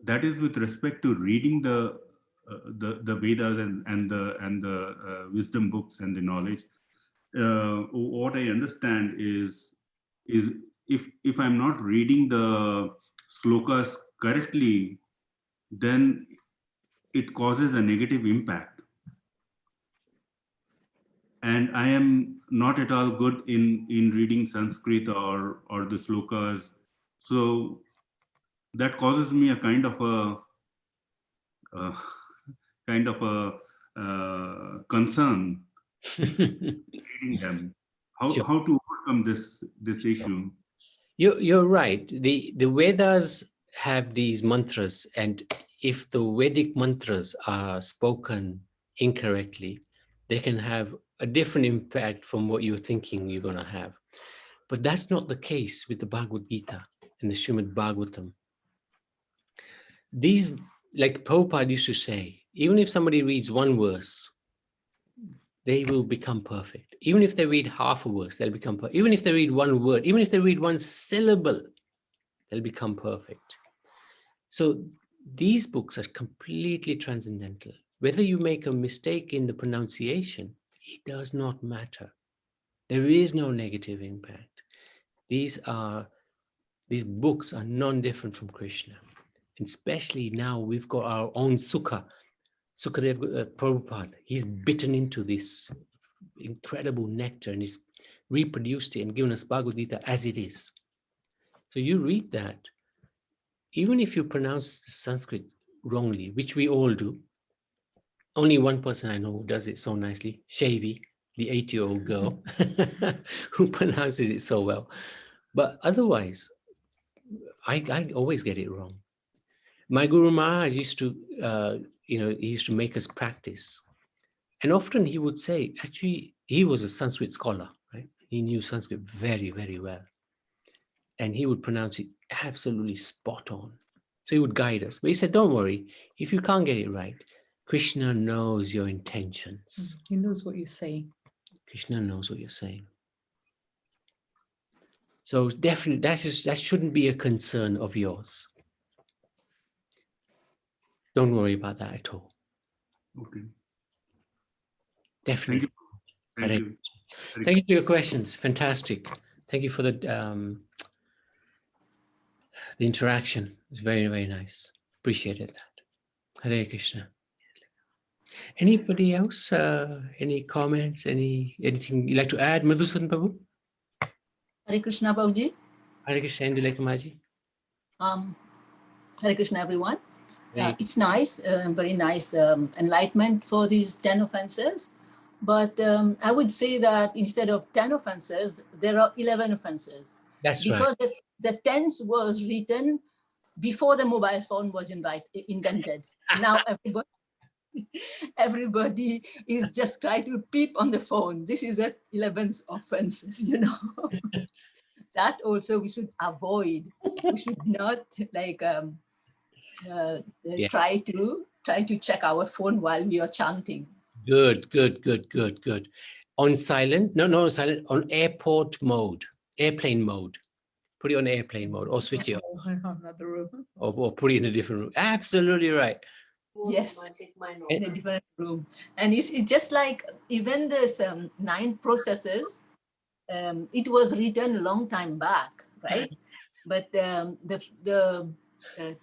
That is with respect to reading the Vedas and the wisdom books and the knowledge. What I understand is if I'm not reading the slokas correctly, then it causes a negative impact. And I am not at all good in reading Sanskrit or the slokas. So that causes me a kind of a concern reading them. How to overcome this issue? You're right. The Vedas have these mantras, and if the Vedic mantras are spoken incorrectly, they can have a different impact from what you're thinking you're going to have. But that's not the case with the Bhagavad Gita and the Srimad Bhagavatam. These, like Prabhupada used to say, even if somebody reads one verse, they will become perfect. Even if they read half a verse, they'll become perfect. Even if they read one word, even if they read one syllable, they'll become perfect. So these books are completely transcendental. Whether you make a mistake in the pronunciation, it does not matter. There is no negative impact. These books are non-different from Krishna. And especially now we've got our own Sukadev Prabhupada. He's bitten into this incredible nectar and he's reproduced it and given us Bhagavad Gita as it is. So you read that, even if you pronounce the Sanskrit wrongly, which we all do, only one person I know who does it so nicely, Shavi, the 8-year-old girl, who pronounces it so well. But otherwise, I always get it wrong. My Guru Maharaj used to, he used to make us practice. And often he would say, actually, he was a Sanskrit scholar, right? He knew Sanskrit very, very well. And he would pronounce it absolutely spot on. So he would guide us. But he said, don't worry, if you can't get it right, Krishna knows your intentions. He knows what you're saying. Krishna knows what you're saying. So definitely, that shouldn't be a concern of yours. Don't worry about that at all. Okay. Definitely. Thank you. Thank you for your questions. Fantastic. Thank you for the interaction. It's very, very nice. Appreciated that. Hare Krishna. Anybody else? Any comments? Anything you'd like to add, Madhusudan Prabhu? Hare Krishna, Prabhuji. Hare Krishna, Indulekamaji. Hare Krishna, everyone. It's nice, very nice enlightenment for these 10 offenses. But I would say that instead of 10 offenses, there are 11 offenses. That's because right. The 10th was written before the mobile phone was invented. Now everybody is just trying to peep on the phone. This is the 11th offenses, you know. That also we should avoid. We should not like try to check our phone while we are chanting. Good. On silent? No, silent. On airplane mode. Put it on airplane mode or switch it off. Another room. Or put it in a different room. Absolutely right. Yes, in a different room. And it's just like even this 9 processes, it was written a long time back, right? But the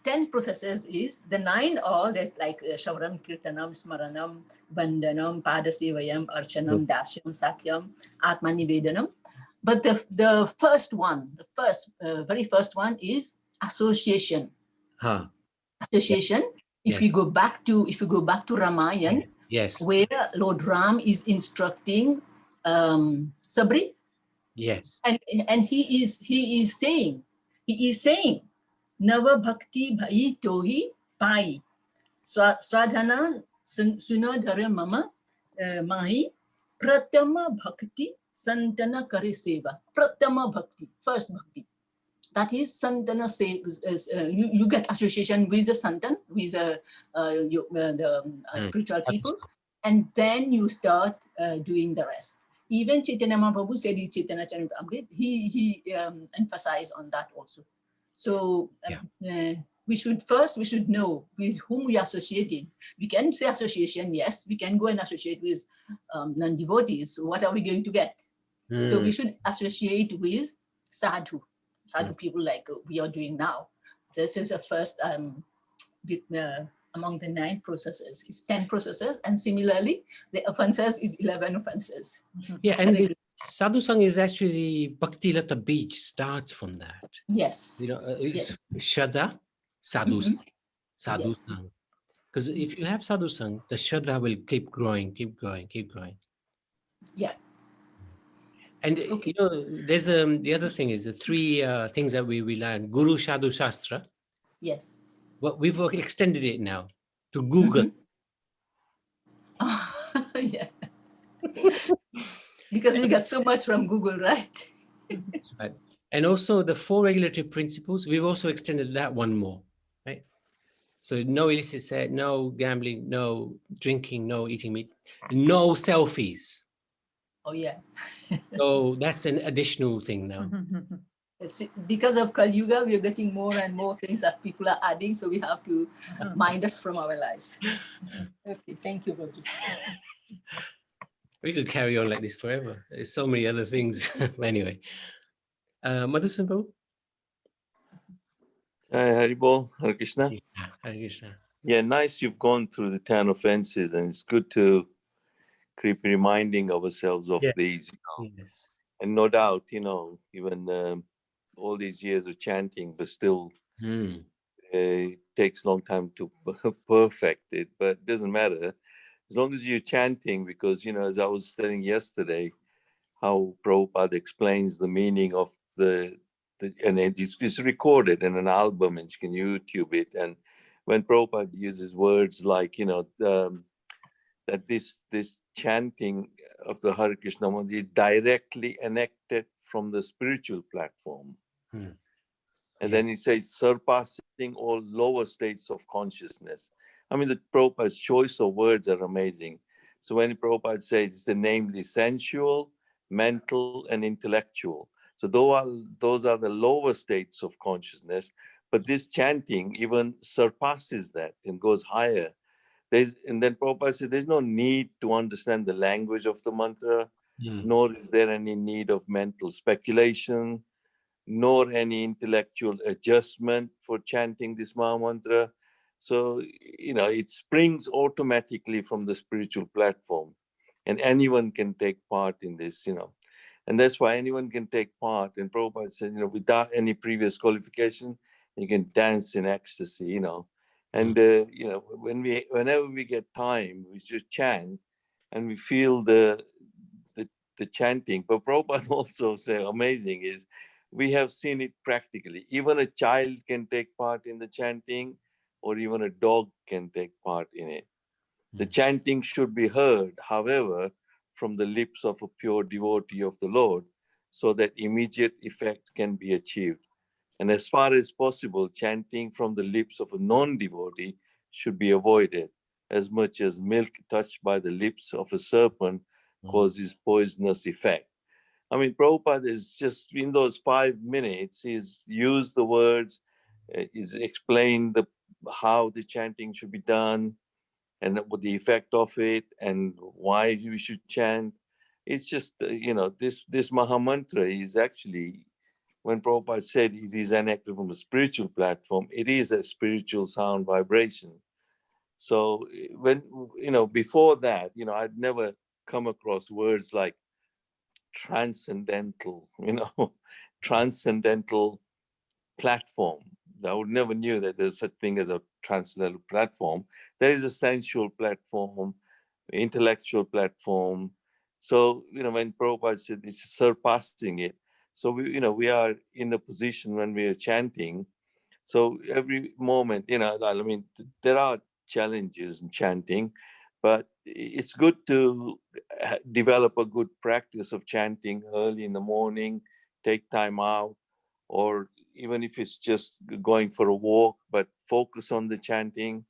10 processes is the 9 all that's like Shavaram, Kirtanam, Smaranam, Bandhanam, Padasevayam, Archanam, Dashyam, Sakyam, Atmanivedanam. But the first one, very first one is association. Association. Yes. If you go back to Ramayana, yes, where Lord Ram is instructing Sabri Yes. And he is saying, Nava Bhakti Bhai Tohi Pai. Swadhana Sunodhara Mama Mahi Pratama Bhakti Santana Kare Seva. Pratama Bhakti, first Bhakti. That is Santana Seva. You get association with the Santan, with the spiritual people, and then you start doing the rest. Even Chaitanya Mahaprabhu said in Chaitanya Charitamrita, he emphasized on that also. So we should know with whom we are associating. We can say association, yes, we can go and associate with non-devotees. So what are we going to get? So we should associate with sadhu people like we are doing now. This is the first among the 9 processes. It's 10 processes, and similarly, the offences is 11 offences. Yeah, and the sadhu sang is actually Bhakti Lata Beach starts from that. Yes. You know, it's Shraddha, sadhu sang, sadhu sang. Because if you have sadhu sang, the Shraddha will keep growing, keep growing, keep growing. Yeah. And you know, there's the other thing is the 3 things that we learn: Guru, Sadhu, Shastra. Yes. Well, we've extended it now to Google. Yeah. Because we got so much from Google, right? That's right. And also the 4 regulatory principles, we've also extended that one more, right? So no illicit sex, no gambling, no drinking, no eating meat, no selfies. Oh yeah. So that's an additional thing now. Because of Kali Yuga, we are getting more and more things that people are adding, so we have to mind us from our lives. Okay, thank you, Prabhuji. We could carry on like this forever. There's so many other things. Anyway, Madhusudan Prabhu? Haribol, Hare Krishna. Hare Krishna. Yeah, nice you've gone through the 10 offenses, and it's good to keep reminding ourselves of these. Yes. And no doubt, even all these years of chanting, but still it takes a long time to perfect it, but it doesn't matter. As long as you're chanting, because, as I was saying yesterday, how Prabhupada explains the meaning of and it's recorded in an album, and you can YouTube it. And when Prabhupada uses words like, that this chanting of the Hare Krishna mantra is directly enacted from the spiritual platform. And then he says, surpassing all lower states of consciousness. I mean, the Prabhupada's choice of words are amazing. So when Prabhupada says it's namely sensual, mental, and intellectual. So those are the lower states of consciousness. But this chanting even surpasses that and goes higher. And then Prabhupada said, there's no need to understand the language of the mantra, nor is there any need of mental speculation, nor any intellectual adjustment for chanting this maha-mantra. So, it springs automatically from the spiritual platform, and anyone can take part in this, And that's why anyone can take part. And Prabhupada said, without any previous qualification, you can dance in ecstasy, And, whenever we get time, we just chant and we feel the chanting. But Prabhupada also say amazing is we have seen it practically. Even a child can take part in the chanting, or even a dog can take part in it. The chanting should be heard, however, from the lips of a pure devotee of the Lord, so that immediate effect can be achieved. And as far as possible, chanting from the lips of a non-devotee should be avoided, as much as milk touched by the lips of a serpent causes poisonous effect. I mean, Prabhupada is just, in those 5 minutes, he's used the words, he's explained how the chanting should be done, and what the effect of it, and why we should chant. It's just, this maha-mantra is actually, when Prabhupada said it is enacted from a spiritual platform, it is a spiritual sound vibration. So when, before that, I'd never come across words like transcendental, transcendental platform. I would never knew that there's such thing as a transcendental platform. There is a sensual platform, intellectual platform, So, when Prabhupada said it's surpassing it, so we are in a position when we are chanting. So every moment, I mean, there are challenges in chanting, but it's good to develop a good practice of chanting early in the morning, take time out, or even if it's just going for a walk, but focus on the chanting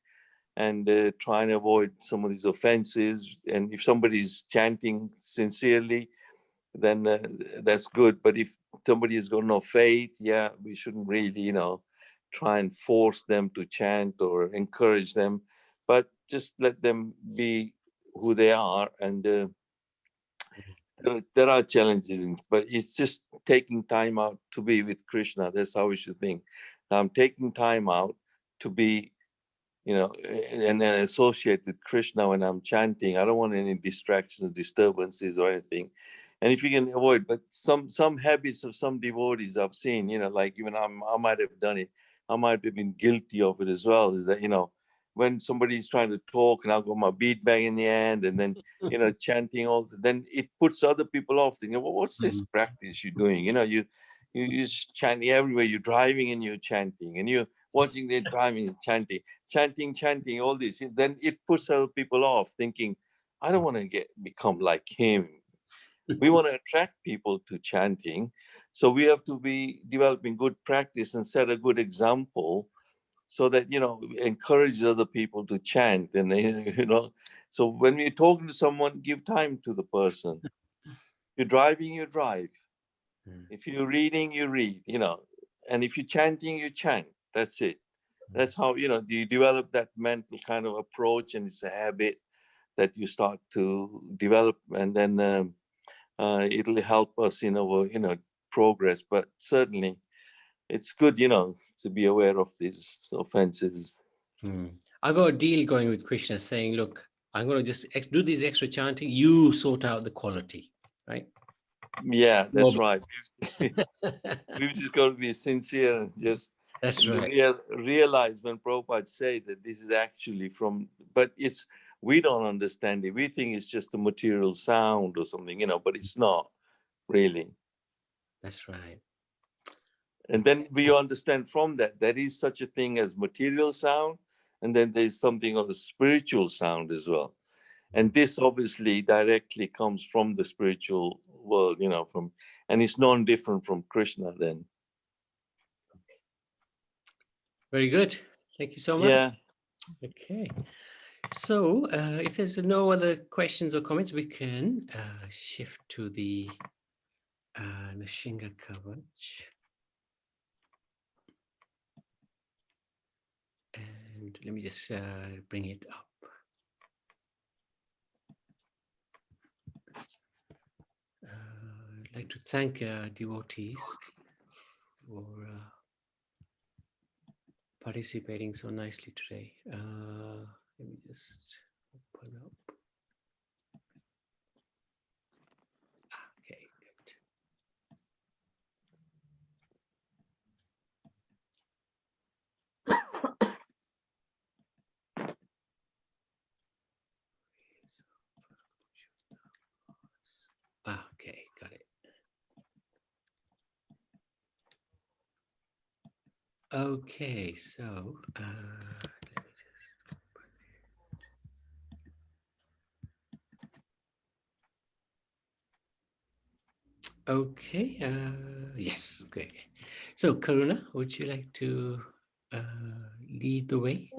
and try and avoid some of these offenses. And if somebody's chanting sincerely, then that's good. But if somebody has got no faith, yeah, we shouldn't really, try and force them to chant or encourage them, but just let them be who they are. And there are challenges, but it's just taking time out to be with Krishna. That's how we should think. I'm taking time out to be, and then associate with Krishna when I'm chanting. I don't want any distractions, disturbances, or anything. And if you can avoid, but some habits of some devotees I've seen, like even I might have done it. I might have been guilty of it as well. Is that when somebody's trying to talk and I'll go my beat bag in the end, and then chanting all, then it puts other people off. Thinking, well, what's this practice you're doing? You're chanting everywhere. You're driving and you're chanting, and you're watching them driving and chanting, all this. Then it puts other people off, thinking, I don't want to become like him. We want to attract people to chanting, so we have to be developing good practice and set a good example, so that encourage other people to chant. And so when we're talking to someone, give time to the person. You're driving, you drive. If you're reading, you read. And if you're chanting, you chant. That's it. That's how you develop that mental kind of approach, and it's a habit that you start to develop, and then it'll help us in our progress. But certainly it's good to be aware of these offenses. I got a deal going with Krishna, saying, look, I'm going to just do this extra chanting, you sort out the quality, right? Yeah, that's right. We've just got to be sincere and just that's right. Realize when Prabhupada say that this is actually from, but we don't understand it. We think it's just a material sound or something, but it's not really. That's right. And then we understand from that there is such a thing as material sound, and then there's something of a spiritual sound as well. And this obviously directly comes from the spiritual world, and it's non-different from Krishna then. Very good. Thank you so much. Yeah. Okay. So if there's no other questions or comments, we can shift to the Nishinga Kavach. And let me just bring it up. I'd like to thank devotees for participating so nicely today. Let me just open up. Okay, good. Okay, got it. Okay, so let me just okay, yes, great. So Karuna, would you like to lead the way?